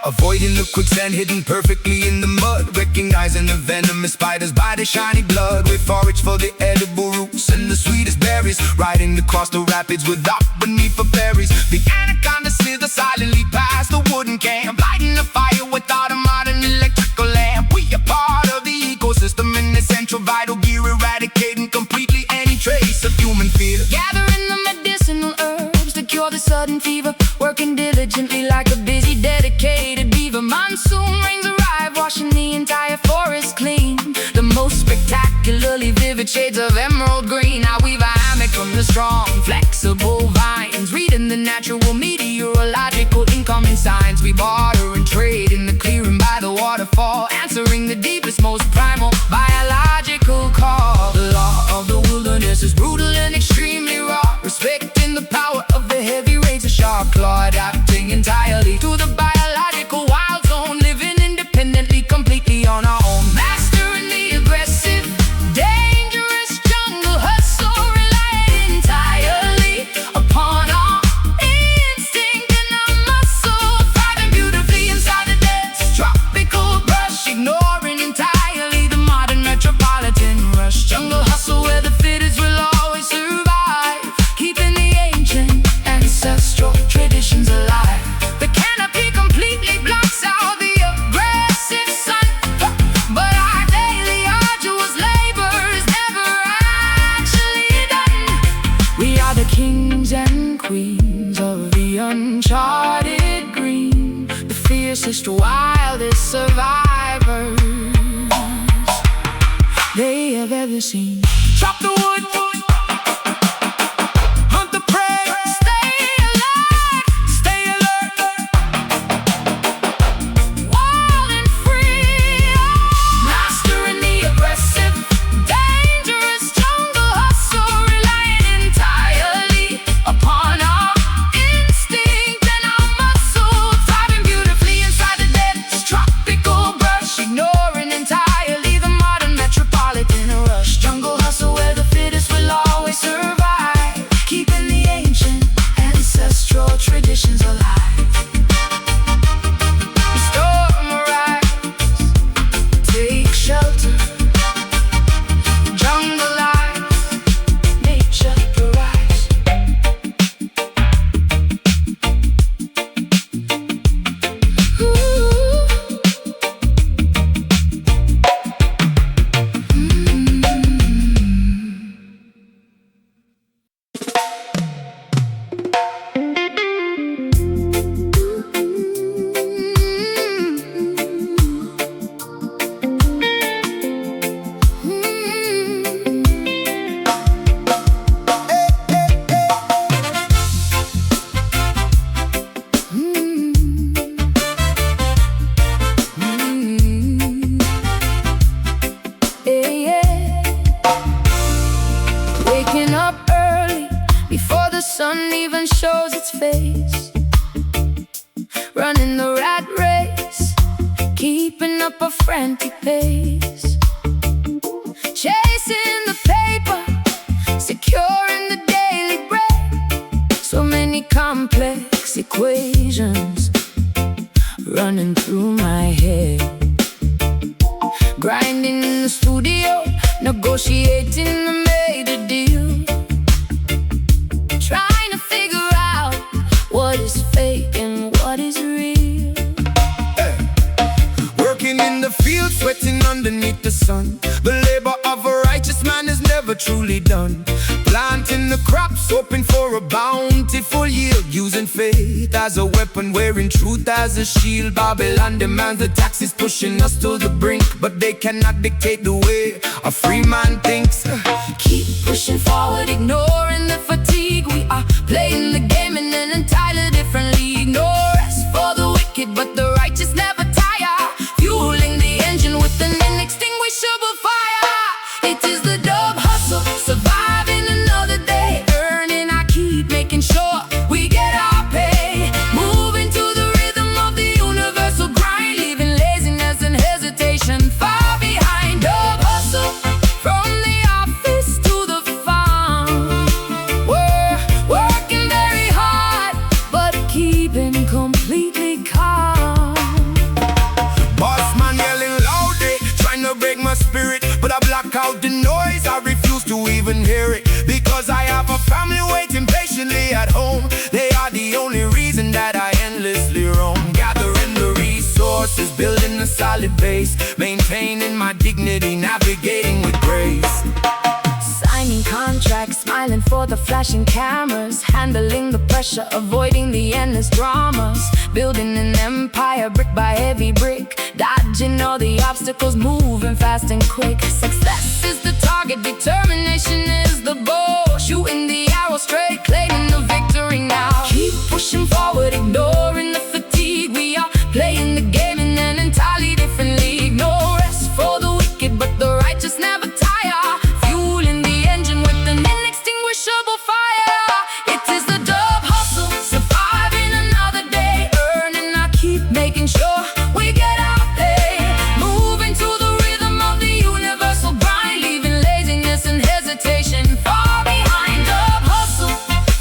Avoiding the quicksand hidden perfectly in the mud, recognizing the venomous spiders by the shiny blood. We forage for the edible roots and the sweetest berries, riding across the rapids without beneath for berries. The anaconda slither silently past the wooden camp, lighting a fire without a modern electrical lamp. We are part of the ecosystem, an essential vital gear, eradicating completely any trace of human fear. Gathering the medicinal herbs to cure the sudden fever, working diligently like a busy, dedicated beaver. Monsoon rains arrive, washing the entire forest clean. The most spectacularly vivid shades of emerald green. I weave a hammock from the strong, flexible vines, reading the natural meteorological incoming signs. We barter and trade in the clearing by the waterfall, answering the deepest, most primal biological call. The law of the wilderness is brutal and extremely raw, respecting the power of the heavy razor-sharp claw, adapting entirely to the biological wild zone, living independently, completely on our own. Mastering the aggressive, dangerous jungle hustle, relying entirely upon our instinct and our muscle, thriving beautifully inside the dense tropical brush, ignoring entirely the modern metropolitan rush. Jungle hustle where the fittest will always survive, keeping the ancient ancestral traditions alive. The canopy completely blocks out the aggressive sun, but our daily arduous labor is never actually done. We are the kings and queens of the uncharted green, the fiercest, wildest survivors they have ever seen. Chop the wood, hunt the prey, Stay alive, stay alert. wild and free, mastering the aggressive, dangerous jungle hustle, relying entirely upon our instinct and our muscle, thriving beautifully inside the dense tropical brush, ignoring entirely the modern metropolitan rush. Jungle hustle where the fittest will always survive, keeping the ancient ancestral traditions alive. The storm arrives, take shelter, jungle life, nature thrives. Waking up early before the sun even shows its face, running the rat race, keep keeping up a frantic pace, chasing the paper, securing the daily bread. So many complex equations running through my head. Grinding in the studio, negotiating the major deal, trying to figure out what is fake and what is real. Working in the field, sweating underneath the sun. The labor of a righteous man is never truly done. Planting the crops, hoping for a bountiful yield, using faith as a weapon, wearing truth as a shield. Babylon demands the taxes, pushing us to the brink, but they cannot dictate the way a free man thinks. Keep pushing forward, ignoring the fatigue. We are playing the game in an entirely different league. No rest for the wicked, but the righteous never tire, fueling the engine with an inextinguishable fire. It is the dub hustle, surviving another day, earning. I keep making sure we get our pay, moving to the rhythm of the universal grind, leaving laziness and hesitation far behind. Dub hustle, from the office to the farm. We're working very hard, but keeping completely calm. Boss man yelling loudly, trying to break my spirit, but I block out the noise. I refuse to even hear it, because I have a family waiting patiently at home. They are the only reason that I endlessly roam, gathering the resources, building a solid base, maintaining my dignity, navigating with grace. Signing contracts, smiling for the flashing cameras, handling the pressure, avoiding the endless dramas, building an empire brick by every brick, dodging all the obstacles, moving fast and quick. Success is the target, determination is the goal, shooting the arrow straight, claiming the victory now. Keep pushing forward, ignoring the fatigue. We are playing the game in an entirely different league. No rest for the wicked, but the righteous never tire, fueling the engine with an inextinguishable fire. It is the dub hustle, surviving another day, earning. I keep making sure we get our pay, moving to the rhythm of the universal grind, leaving laziness and hesitation far behind. Dub hustle,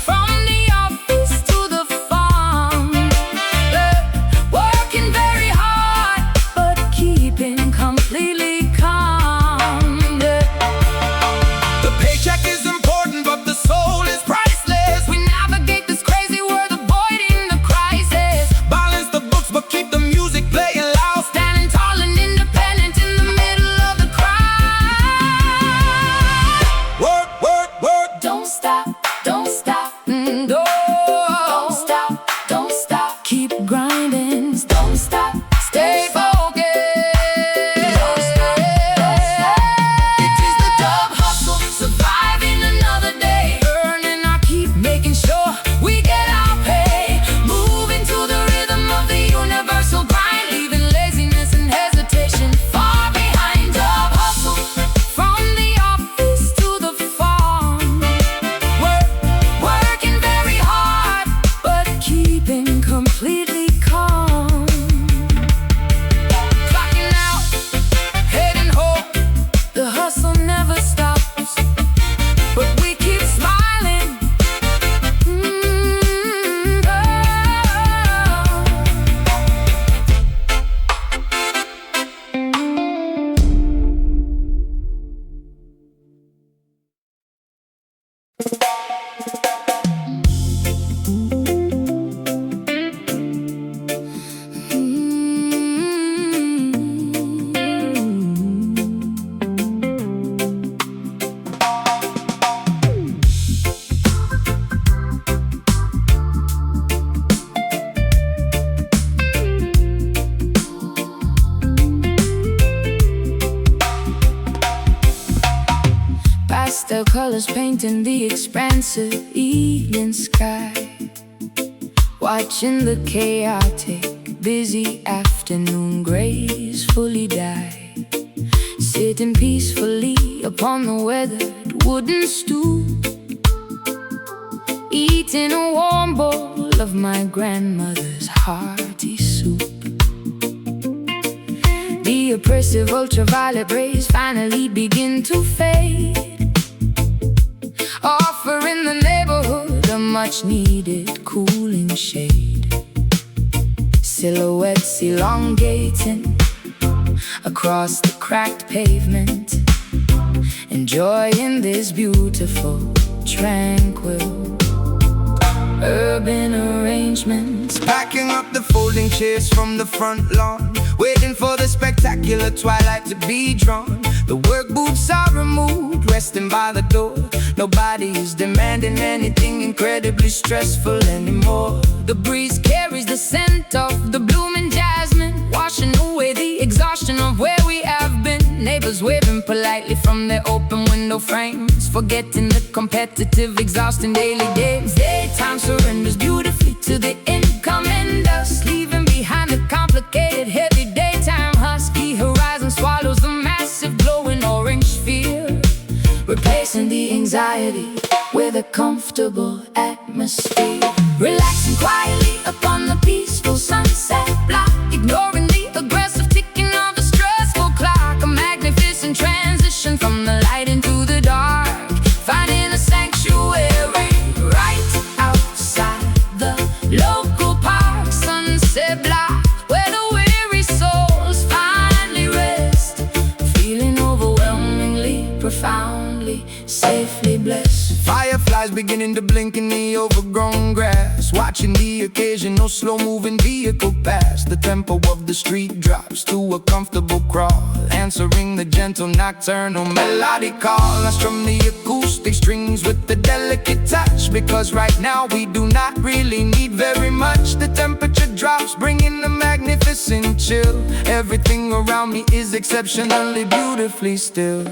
from the office to the farm. Working very hard, but keeping completely calm. The paycheck is important, but the soul is priceless. We navigate this crazy world, avoiding the crisis, Balance the books, but keep the music playing loud. standing tall and independent in the middle of the crowd. Work, work, work. Don't stop, don't stop, don't stop, don't stop. Keep grinding, don't stop, stay focused. It is the dub hustle, surviving another day, earning. I keep making sure we get our pay, moving to the rhythm of the universal grind, leaving laziness and hesitation far behind. Dub hustle, from the office to the farm. We're working very hard, but keeping completely calm. Clocking out, heading home. The hustle never stops, but we keep smiling. Pastel colors painting the expansive evening sky, watching the chaotic, busy afternoon gracefully die, sitting peacefully upon the weathered wooden stool, eating a warm bowl of my grandmother's hearty soup. The oppressive ultraviolet rays finally begin to fade, offering the neighborhood a much-needed cooling shade. Silhouettes elongating across the cracked pavement, enjoying this beautiful, tranquil urban arrangements. Packing up the folding chairs from the front lawn, waiting for the spectacular twilight to be drawn. The work boots are removed, resting by the door. Nobody is demanding anything incredibly stressful anymore. The breeze carries the scent of the blooming jasmine, washing away the exhaustion of where we have been. Neighbors waving politely from their open window frames, forgetting the competitive, exhausting daily days. Daytime surrenders beautifully to the incoming dust, leaving behind the complicated, heavy daytime husky. Horizon swallows the massive, glowing orange sphere, replacing the anxiety with a comfortable atmosphere. Relaxing quietly upon the peaceful sunset block, ignoring the aggressive ticking of the stressful clock. A magnificent transition from the light into the dark, finding a sanctuary right outside the local park. Sunset block, where the weary souls finally rest, feeling overwhelmingly, profoundly, safely blessed. Fireflies beginning to blink in the overgrown grass, watching the occasional slow-moving vehicle pass. The tempo of the street drops to a comfortable crawl, answering the gentle nocturnal melodic call. I strum the acoustic strings with the delicate touch, because right now we do not really need very much. The temperature drops, bringing the magnificent chill. Everything around me is exceptionally beautifully still.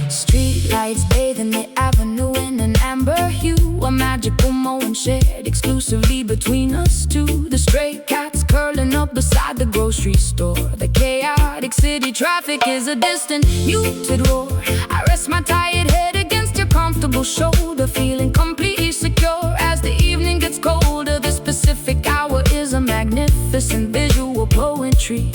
Street lights bathing the avenue in an amber hue, a magical moment shared exclusively between us two. The stray cats curling up beside the grocery store. The chaotic city traffic is a distant, muted roar. I rest my tired head against your comfortable shoulder, feeling completely secure as the evening gets colder. The specific hour is a magnificent visual poetry,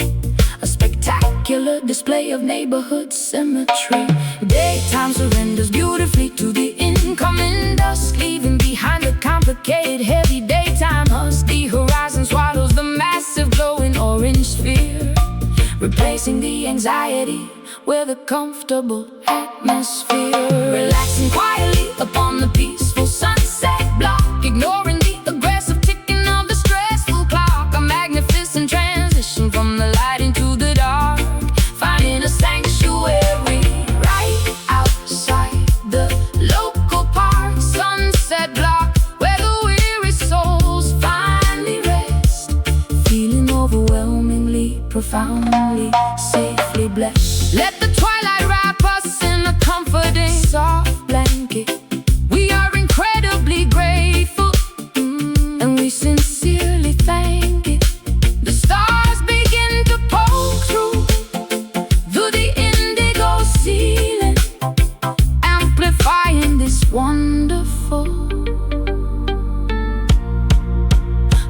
a spectacular display of neighborhood symmetry. Daytime surrenders beautifully to the incoming dusk, leaving behind the complicated, heavy daytime husk. The horizon swallows the massive, glowing orange sphere, replacing the anxiety with a comfortable atmosphere. Relaxing quietly upon the peaceful sunset block, ignoring the aggressive ticking of the stressful clock. A magnificent transition from the light into the dark, finding a sanctuary right outside the local park. Sunset block, where the weary souls finally rest, feeling overwhelmingly, profoundly, safely blessed. Let the twilight wrap us in a comforting, soft blanket. We are incredibly grateful, and we sincerely thank it. The stars begin to poke through the indigo ceiling, amplifying this wonderful,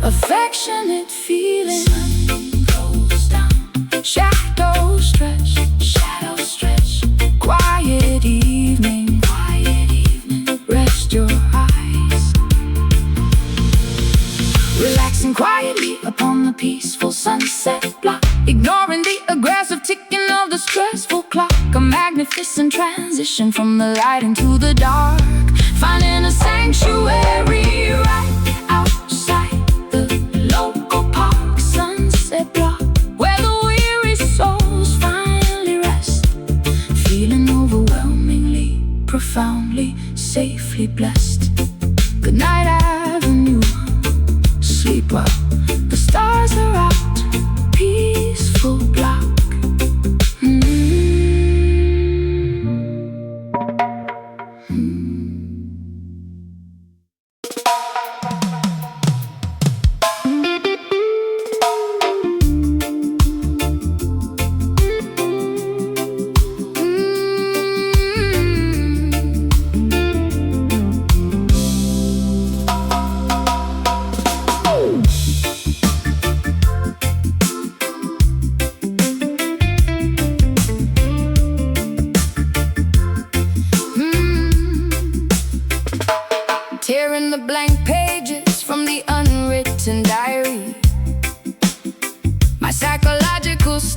affectionate feeling. Sun goes down, shadows stretch, quiet evening, rest your eyes. Relaxing quietly upon the peaceful sunset block, ignoring the aggressive ticking of the stressful clock. A magnificent transition from the light into the dark, finding a sanctuary right outside the local park. Sunset block, where the weary souls finally rest, feeling overwhelmingly, profoundly, safely blessed. Good night, Avenue. Sleep well. The stars are out. Peaceful block.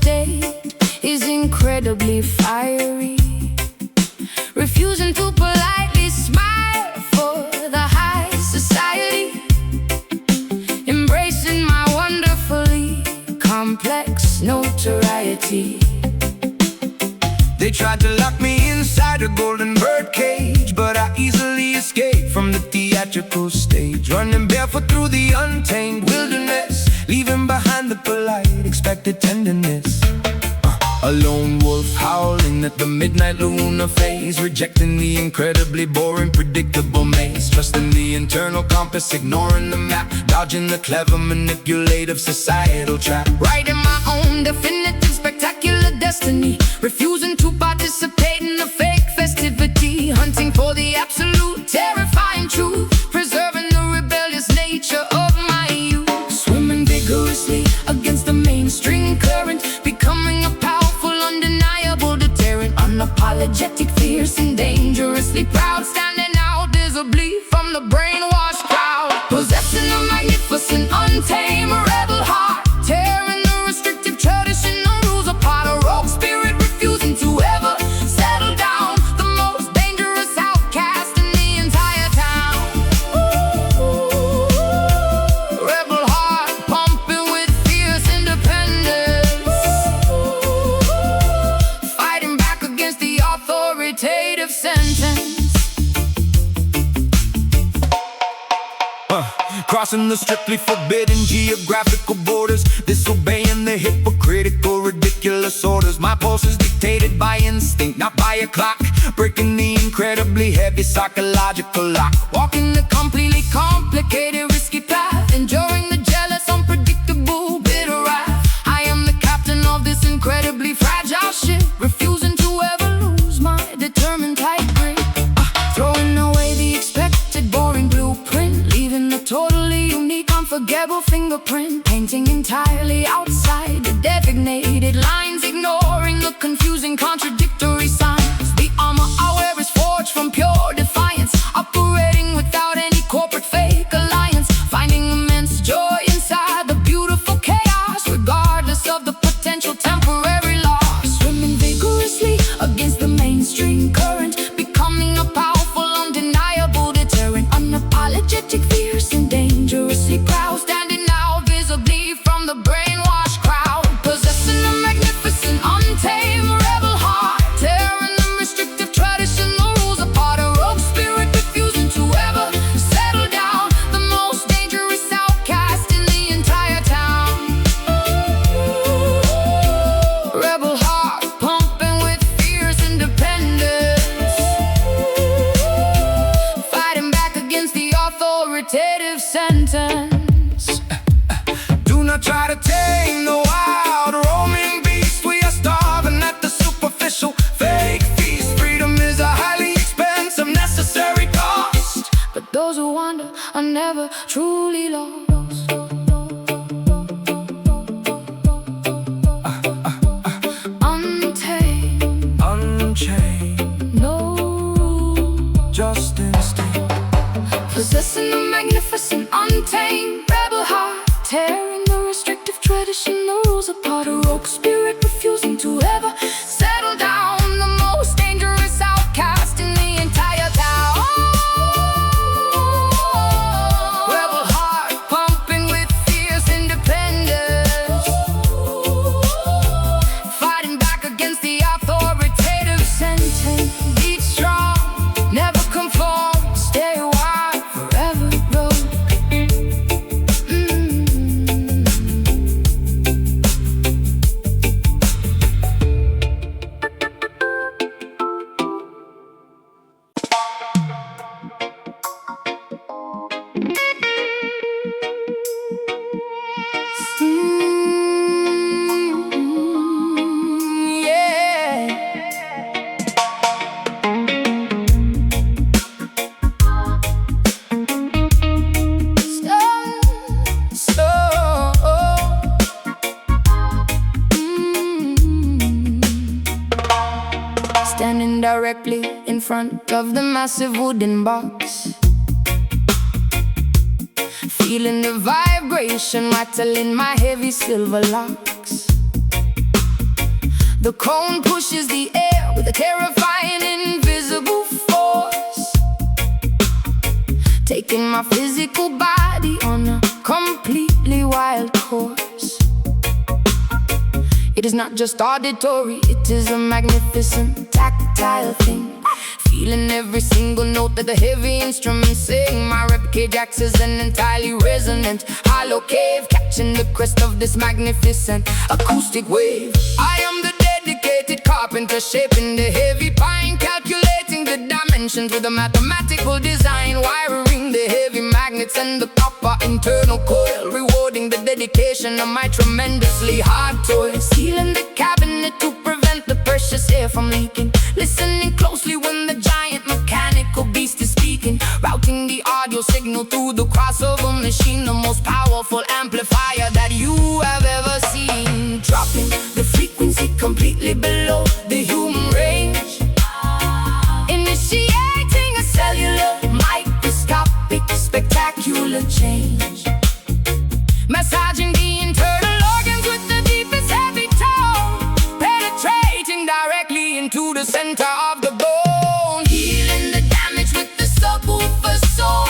state is incredibly fiery, refusing to politely smile for the high society, embracing my wonderfully complex notoriety. They tried to lock me inside a golden bird cage, but I easily escaped from the theatrical stage, running barefoot through the untamed wilderness, leaving behind the polite, expected tenderness. A lone wolf howling at the midnight lunar phase, rejecting the incredibly boring, predictable maze, trusting the internal compass, ignoring the map, dodging the clever, manipulative societal trap, writing my own definitive, spectacular destiny, refusing to participate in the fake festivity, hunting for the absolute, terrifying truth, preserving the rebellious nature of my youth, swimming vigorously against the mainstream current, becoming a powerful, undeniable deterrent, unapologetic, fierce, and dangerously proud, standing out visibly from the brainwashed crowd, possessing a magnificent, untamed, rebel heart, tearing the restrictive tradition and rules apart, a rogue spirit refusing to ever settle down, the most dangerous outcast in the entire town. Rebel heart pumping with fierce independence, fighting back against the authoritative sentence. Crossing the strictly forbidden geographical borders, disobeying the hypocritical, ridiculous orders. My pulse is dictated by instinct, not by a clock, breaking the incredibly heavy psychological lock, Walking the completely complicated, risky path, enduring the jealous, unpredictable, bitter wrath. I am the captain of this incredibly fragile ship, refusing to ever lose my determined tight grip, throwing away the expected boring blueprint, leaving a totally unique, unforgettable fingerprint, painting entirely outside the designated lines, ignoring the confusing, contradictory signs. The armor I wear is forged from pure defiance, operating without any corporate fake alliance, finding immense joy inside the beautiful chaos, regardless of the potential temporary loss, swimming vigorously against the mainstream current, becoming a powerful, undeniable deterrent, unapologetic, fierce, and dangerously proud, standing out visibly from the brainwashed crowd, possessing a magnificent, untamed, rebel heart, tearing the restrictive tradition, the rules apart, a rogue spirit refusing to ever settle down, the most dangerous outcast in the entire town. Rebel heart pumping with fierce independence, fighting back against the authoritative sentence. Do not try to tame the wild, roaming beast. We are starving at the superficial, fake feast. Freedom is a highly expensive, necessary cost, But those who wander are never truly lost. Untamed, unchained, no rule, just instinct. possessing a magnificent, untamed, rebel heart, tearing the restrictive tradition, the rules apart, a rogue spirit refusing to ever settle down, the most dangerous outcast in the entire town. Rebel heart pumping with fierce independence, fighting back against the authoritative sentence. Be strong, never conform, stay wild, forever rogue. Standing directly in front of the massive wooden box, feeling the vibration rattling my heavy silver locks. The cone pushes the air with a terrifying invisible force, taking my physical body on a completely wild course. It is not just auditory, it is a magnificent tactile thing. Feeling every single note that the heavy instruments sing. My ribcage acts as an entirely resonant hollow cave, catching the crest of this magnificent acoustic wave. I am the dedicated carpenter, shaping the heavy pine, calculating the dimensions with a mathematical design, wiring the heavy magnets and the copper internal coil, rewarding the dedication of my tremendously hard toil. Sealing the cabinet to prevent the precious air from leaking, listening closely when the giant mechanical beast is speaking, routing the audio signal through the crossover machine, the most powerful amplifier that you have ever seen. Dropping the frequency completely below the human range, initiating a cellular microscopic spectacular change, massaging the internal organs with the deepest heavy tone, penetrating directly into the center of the bone, healing the damage with the subwoofer soul,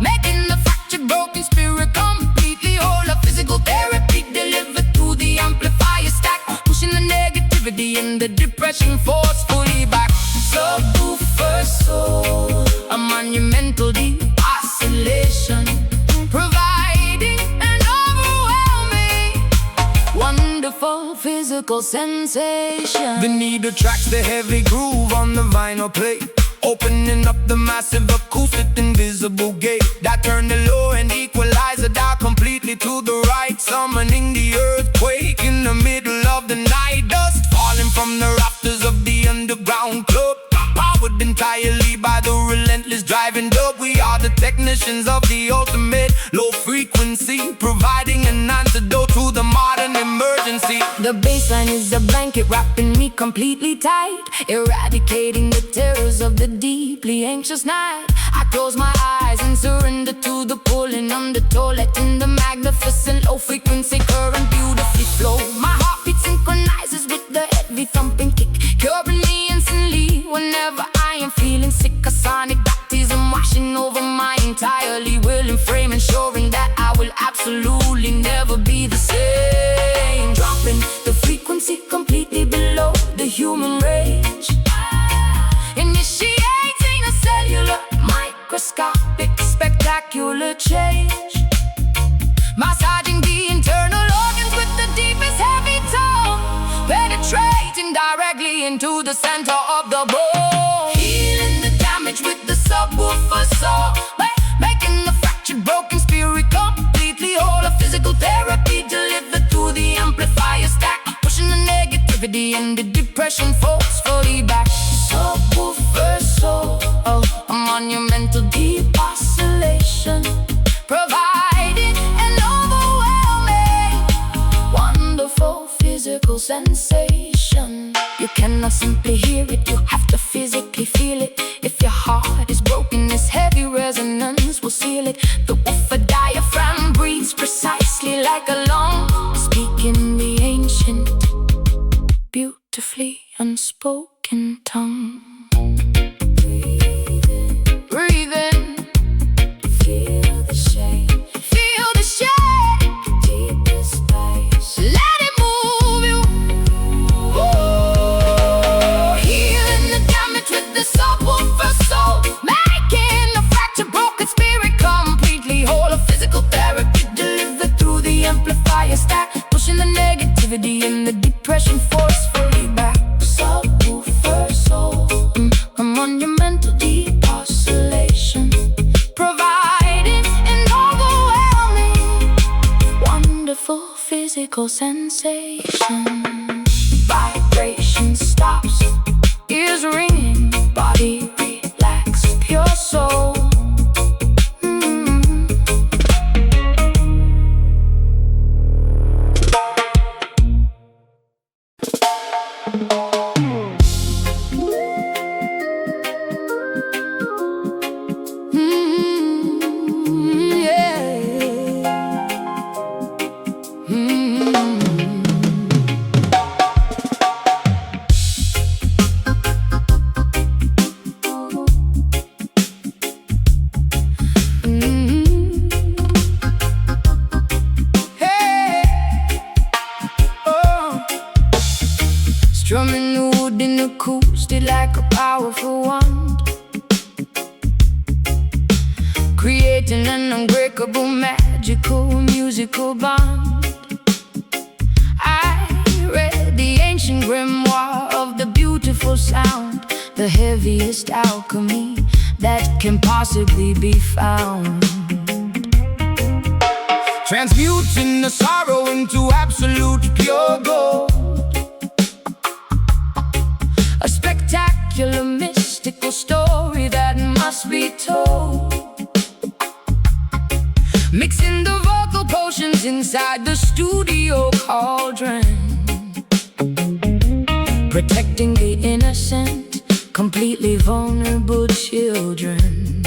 making the fractured broken spirit completely whole. A physical therapy delivered through the amplifier stack, pushing the negativity and the depression forcefully back. Subwoofer soul, a monumental deep oscillation, providing an overwhelming, wonderful physical sensation. The needle tracks the heavy groove on the vinyl plate, opening up the massive acoustic invisible gate that turned the low and equalizer down completely to the right, summoning the earthquake in the middle of the night. Dust falling from the rafters of the underground club, powered entirely by the relentless driving dub. We are the technicians of the ultimate low frequency, providing an antidote to the modern emergency. The bassline is a blanket wrapping me completely tight, eradicating the terrors of the deeply anxious night. I close my eyes and surrender to the pulling undertow, letting the magnificent low frequency current beautifully flow. My heartbeat synchronizes with the heavy thumping kick, curing me instantly whenever I am feeling sick. A sonic baptism washing over my entirely willing frame, ensuring that I will absolutely never be the same. Dropping the frequency completely below the human range, initiating a cellular microscopic spectacular change, massaging the internal organs with the deepest heavy tone, penetrating directly into the center of the bone, healing the damage with the subwoofer soul, making the fractured broken spirit completely whole. A physical therapy delivered through the amplifier stack, pushing the negativity and the depression forcefully back. Subwoofer soul, a monumental deep oscillation, providing an overwhelming, wonderful physical sensation. You cannot simply hear it, you have to physically feel it. If your heart is broken, this heavy resonance will seal it. The woofer diaphragm breathes precisely like a lung, speaking the ancient, beautifully unspoken tongue. Breathe in, feel the shake, feel the shake, deepest space, let it move you. Oh, healing the damage with the subwoofer soul, making the fractured broken spirit completely whole. A physical therapy delivered through the amplifier stack, pushing the negativity and the depression forcefully back. Subwoofer soul, a monumental deep oscillation, providing an overwhelming, wonderful physical sensation. Vibration stops, ears ringing, body relax, pure soul. boosted like a powerful wand, creating an unbreakable, magical, musical bond. I read the ancient grimoire of the beautiful sound, the heaviest alchemy that can possibly be found, transmuting the sorrow into absolute pure gold. a spectacular, mystical story that must be told, mixing the vocal potions inside the studio cauldron, protecting the innocent, completely vulnerable children.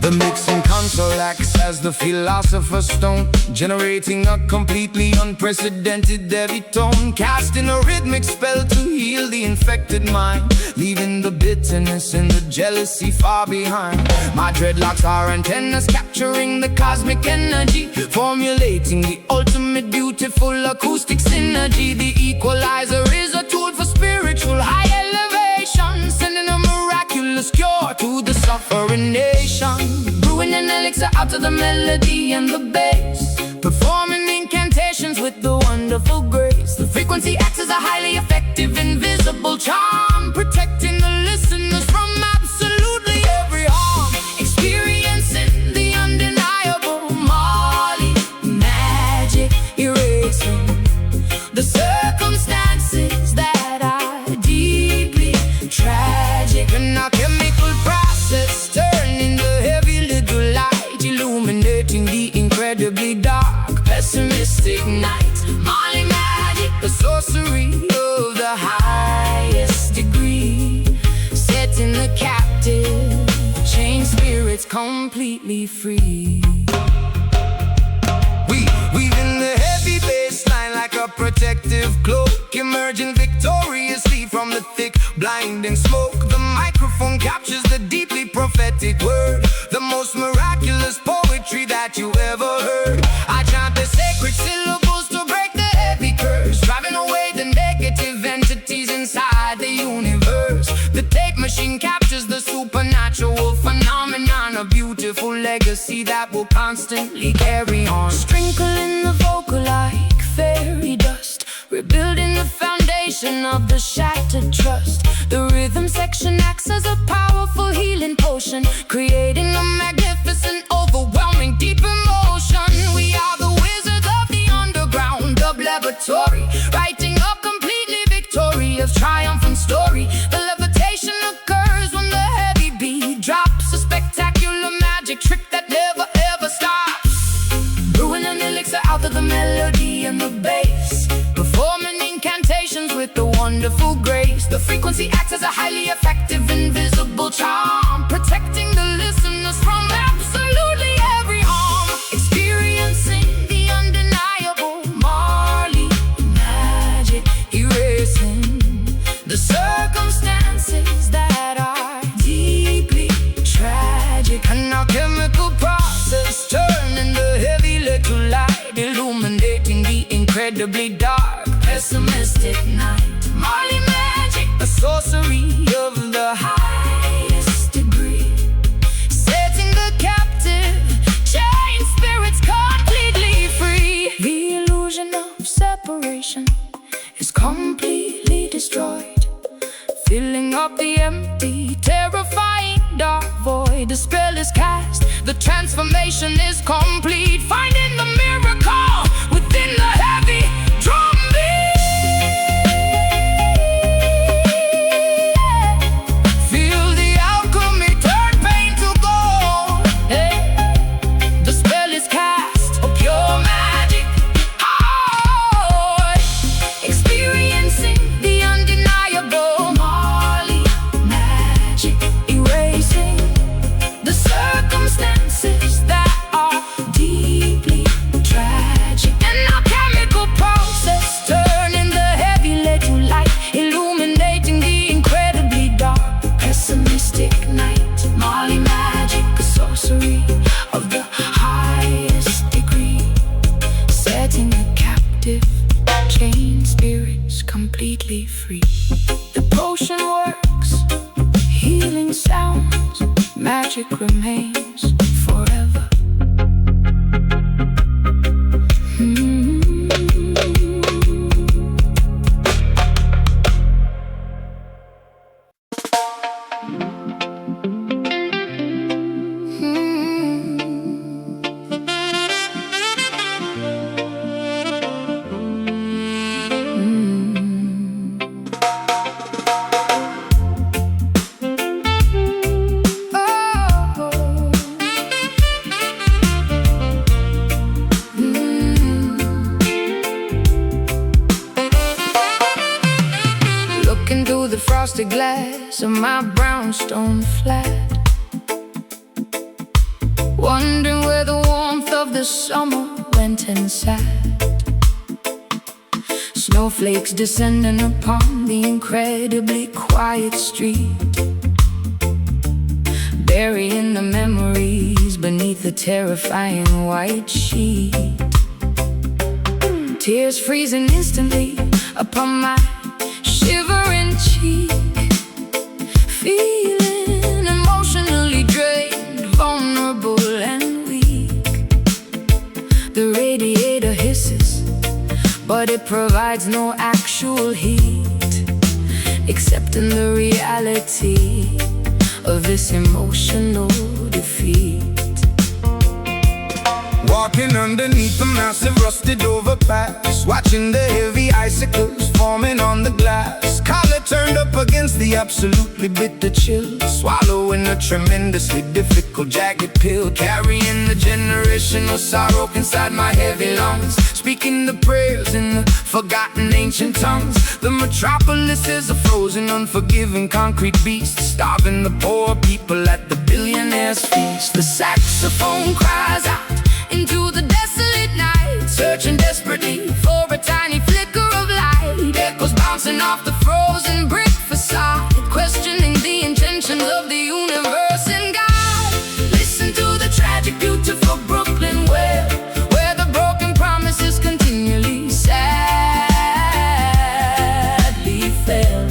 The mixing console acts as the philosopher's stone, generating a completely unprecedented heavy tone, casting a rhythmic spell to heal the infected mind, leaving the bitterness and the jealousy far behind. My dreadlocks are antennas capturing the cosmic energy, formulating the ultimate beautiful acoustic synergy. The equalizer is a tool for spiritual high elevation, sending a miraculous cure to the suffering nation, brewing an elixir out of the melody and the bass, performing incantations with the wonderful grace. The frequency acts as a highly effective, invisible charm, protecting the listeners from absolutely every harm, experiencing the undeniable Marley magic, erasing the circumstances that are deeply tragic. And our chemical process turning the heavy little light, illuminating the incredibly dark, pessimistic night. Marley magic, the sorcery of the highest degree, setting the captive, chained spirits completely free. Weaving the heavy bass line like a protective cloak, emerging victoriously from the thick, blinding smoke. The microphone captures the deeply prophetic word, the most miraculous poetry that you ever heard. I chant the sacred syllables to break the heavy curse, driving away the negative entities inside the universe. The tape machine captures the supernatural phenomenon, a beautiful legacy that will constantly carry on, sprinkling the vocal like fairy dust, rebuilding the foundation of the shattered trust. The rhythm section acts as a powerful healing potion, creating a magnificent, overwhelming, deep emotion. We are the wizards of the underground dub laboratory, writing a completely victorious, triumphant story. The levitation occurs when the heavy beat drops, a spectacular magic trick that never ever stops, brewing an elixir out of the melody and the bass, performing incantations with the wonderful grace. The frequency acts as a highly effective, invisible charm, protecting the listeners from absolutely every harm, experiencing the undeniable Marley magic, erasing the circumstances that are deeply tragic. And our chemical process turning the heavy little light, illuminating the incredibly dark, pessimistic night. Marley magic, the sorcery of the highest degree, setting the captive, chained spirits completely free. The illusion of separation is completely destroyed, filling up the empty, terrifying dark void. The spell is cast, the transformation is complete, finding the miracle within the heavy drum beat. completely free. The potion works, healing sounds, magic remains forever. The frosted glass of my brownstone flat, wondering where the warmth of the summer went and sat. Snowflakes descending upon the incredibly quiet street, burying the memories beneath the terrifying white sheet. Tears freezing instantly upon my shivering cheek, feeling emotionally drained, vulnerable and weak. The radiator hisses, but it provides no actual heat, except in the reality of this emotional defeat. Walking underneath the massive rusted overpass, watching the heavy icicles forming on the glass. Collar turned up against the absolutely bitter chill, swallowing a tremendously difficult jagged pill, carrying the generational sorrow inside my heavy lungs, speaking the prayers in the forgotten ancient tongues. The metropolis is a frozen, unforgiving concrete beast, starving the poor people at the billionaire's feast. The saxophone cries out into the desolate night, searching desperately for a tiny flicker of light. Echoes bouncing off the frozen brick facade, questioning the intentions of the universe and God. Listen to the tragic, beautiful Brooklyn wail, where the broken promises continually sadly fail.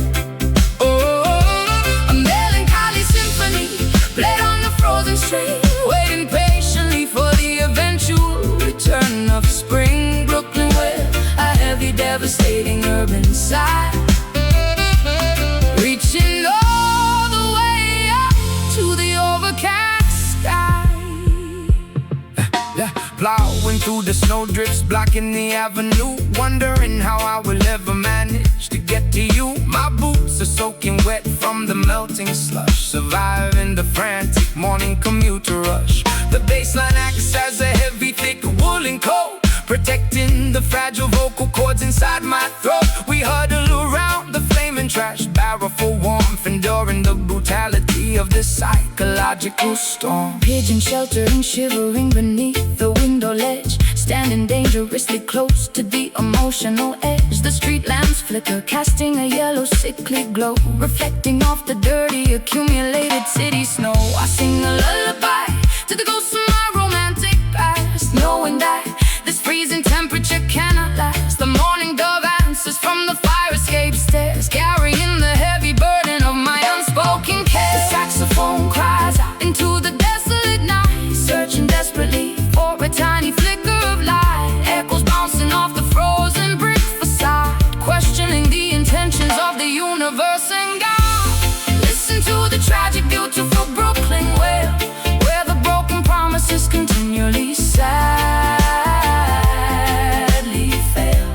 Oh, a melancholy symphony played on the frozen string, waiting patiently for the eventual return of spring. Brooklyn, where a heavy, devastating urban sigh, reaching all the way up to the overcast sky. Plowing through the snowdrifts, blocking the avenue, wondering how I will ever manage to get to you. My boots are soaking wet from the melting slush, surviving the frantic morning commuter rush. The bassline acts as a heavy, thick woolen coat, protecting the fragile vocal cords inside my throat. We huddle around the flaming trash barrel for warmth, enduring the brutality of this psychological storm. Pigeon sheltering, shivering beneath the window ledge, standing dangerously close to the emotional edge. The street lamps flicker, casting a yellow, sickly glow, reflecting off the dirty, accumulated city snow. I sing a lullaby to the ghosts of my romantic past, knowing that this freezing temperature cannot last. The morning dove answers from the fire escape stairs, carrying the heavy burden of my unspoken care. The saxophone cries out into the desolate night, searching desperately for a tiny flicker of light. Echoes bouncing off the frozen brick facade, questioning the intentions of the universe and God. Listen to the tragic, beautiful Brooklyn wail, where the broken promises continually sadly fail.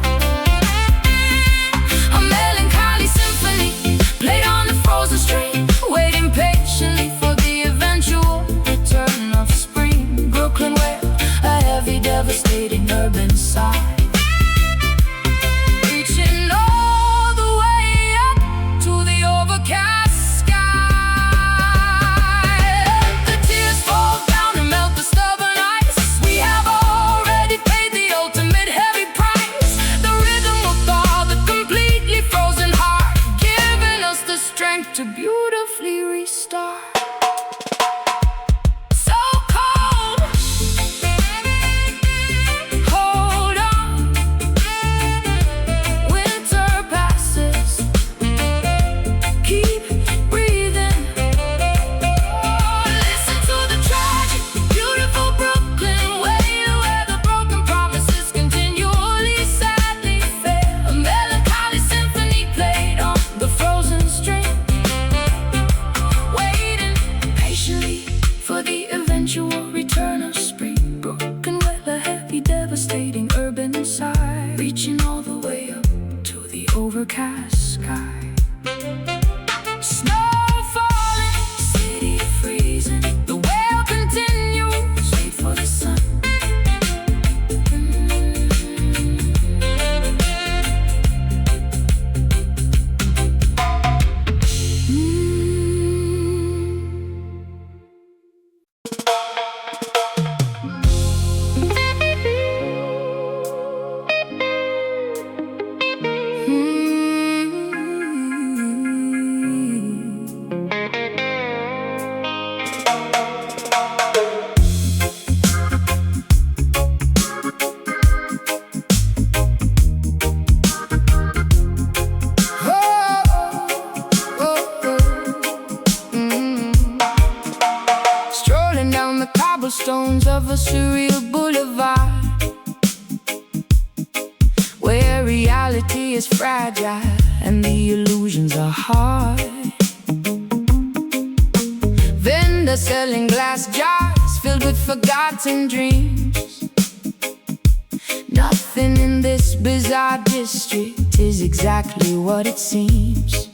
A melancholy symphony played on the frozen string, waiting patiently for the eventual return of spring. Brooklyn, where a heavy, devastating urban sigh, reaching all the way up to the overcast sky. The tears fall down and melt the stubborn ice. We have already paid the ultimate heavy price. The rhythm will thaw the completely frozen heart, giving us the strength to beautifully restart. So cold, hold on, devastating urban side, reaching all the way up to the overcast sky. Snow falling, city freezing, the wail continues, wait for the sun. Stones of a surreal boulevard, where reality is fragile and the illusions are hard. Vendors selling glass jars filled with forgotten dreams. Nothing in this bizarre district is exactly what it seems.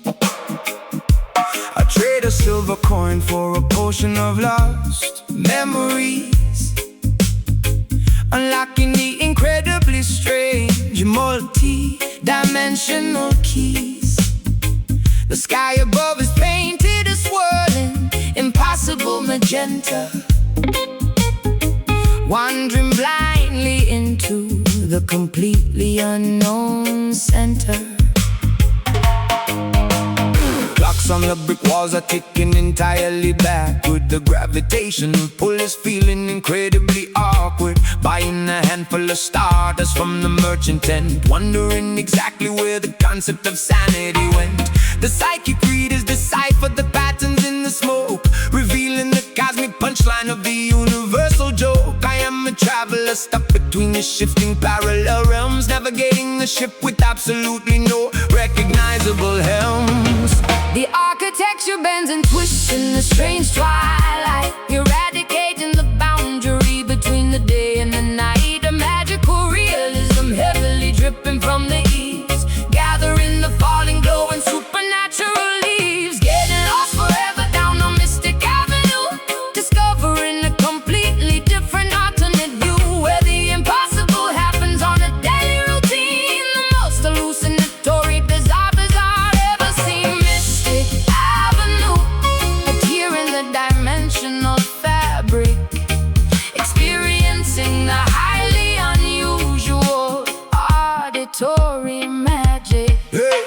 I trade a silver coin for a potion of lost memories, unlocking the incredibly strange multi-dimensional keys. The sky above is painted a swirling, impossible magenta, wandering blindly into the completely unknown center. Clocks on the brick walls are ticking entirely backward. The gravitational pull is feeling incredibly awkward. Buying a handful of stardust from the merchant tent, wondering exactly where the concept of sanity went. The psychic readers decipher the patterns in the smoke, revealing the cosmic punchline of the universal joke. I am a traveler stuck between the shifting parallel realms, navigating the ship with absolutely no recognizable helms. The architecture bends and twists in the strange twilight, eradicating the boundary between the day and the night. A magical realism heavily dripping from the eaves, gathering the falling glow and supernatural leaves. Getting lost forever down a mystic avenue, discovering a completely different alternate view, where the impossible happens on a daily routine. The most hallucinatory, bizarre ever seen. Dimensional fabric, experiencing the highly unusual auditory magic. Hey!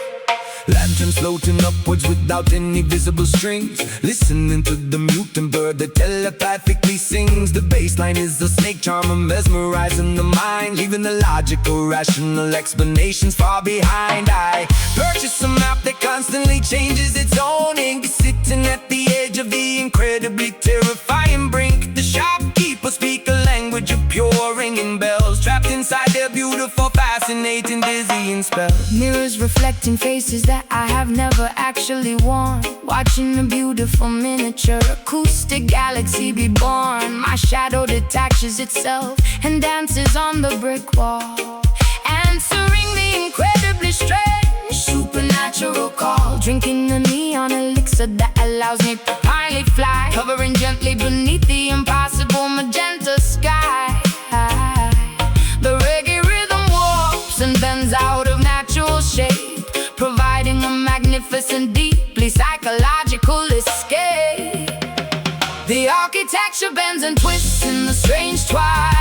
Lanterns floating upwards without any visible strings, listening to the mutant bird that telepathically sings. The bassline is a snake charmer mesmerizing the mind, leaving the logical, rational explanations far behind. I purchase a map that constantly changes its own ink, sitting at the edge of the incredibly terrifying brink. The shopkeepers speak a language of pure ringing bells, trapped inside their beautiful, fascinating, dizzying spell. Mirrors reflecting faces that I have never actually worn, watching a beautiful miniature acoustic galaxy be born. My shadow detaches itself and dances on the brick wall, answering the incredibly strange supernatural call. Drinking a neon elixir that allows me to finally fly, hovering gently beneath the impossible magenta sky. The reggae rhythm warps and bends out of natural shape, providing a magnificent, deeply psychological escape. The architecture bends and twists in the strange twilight,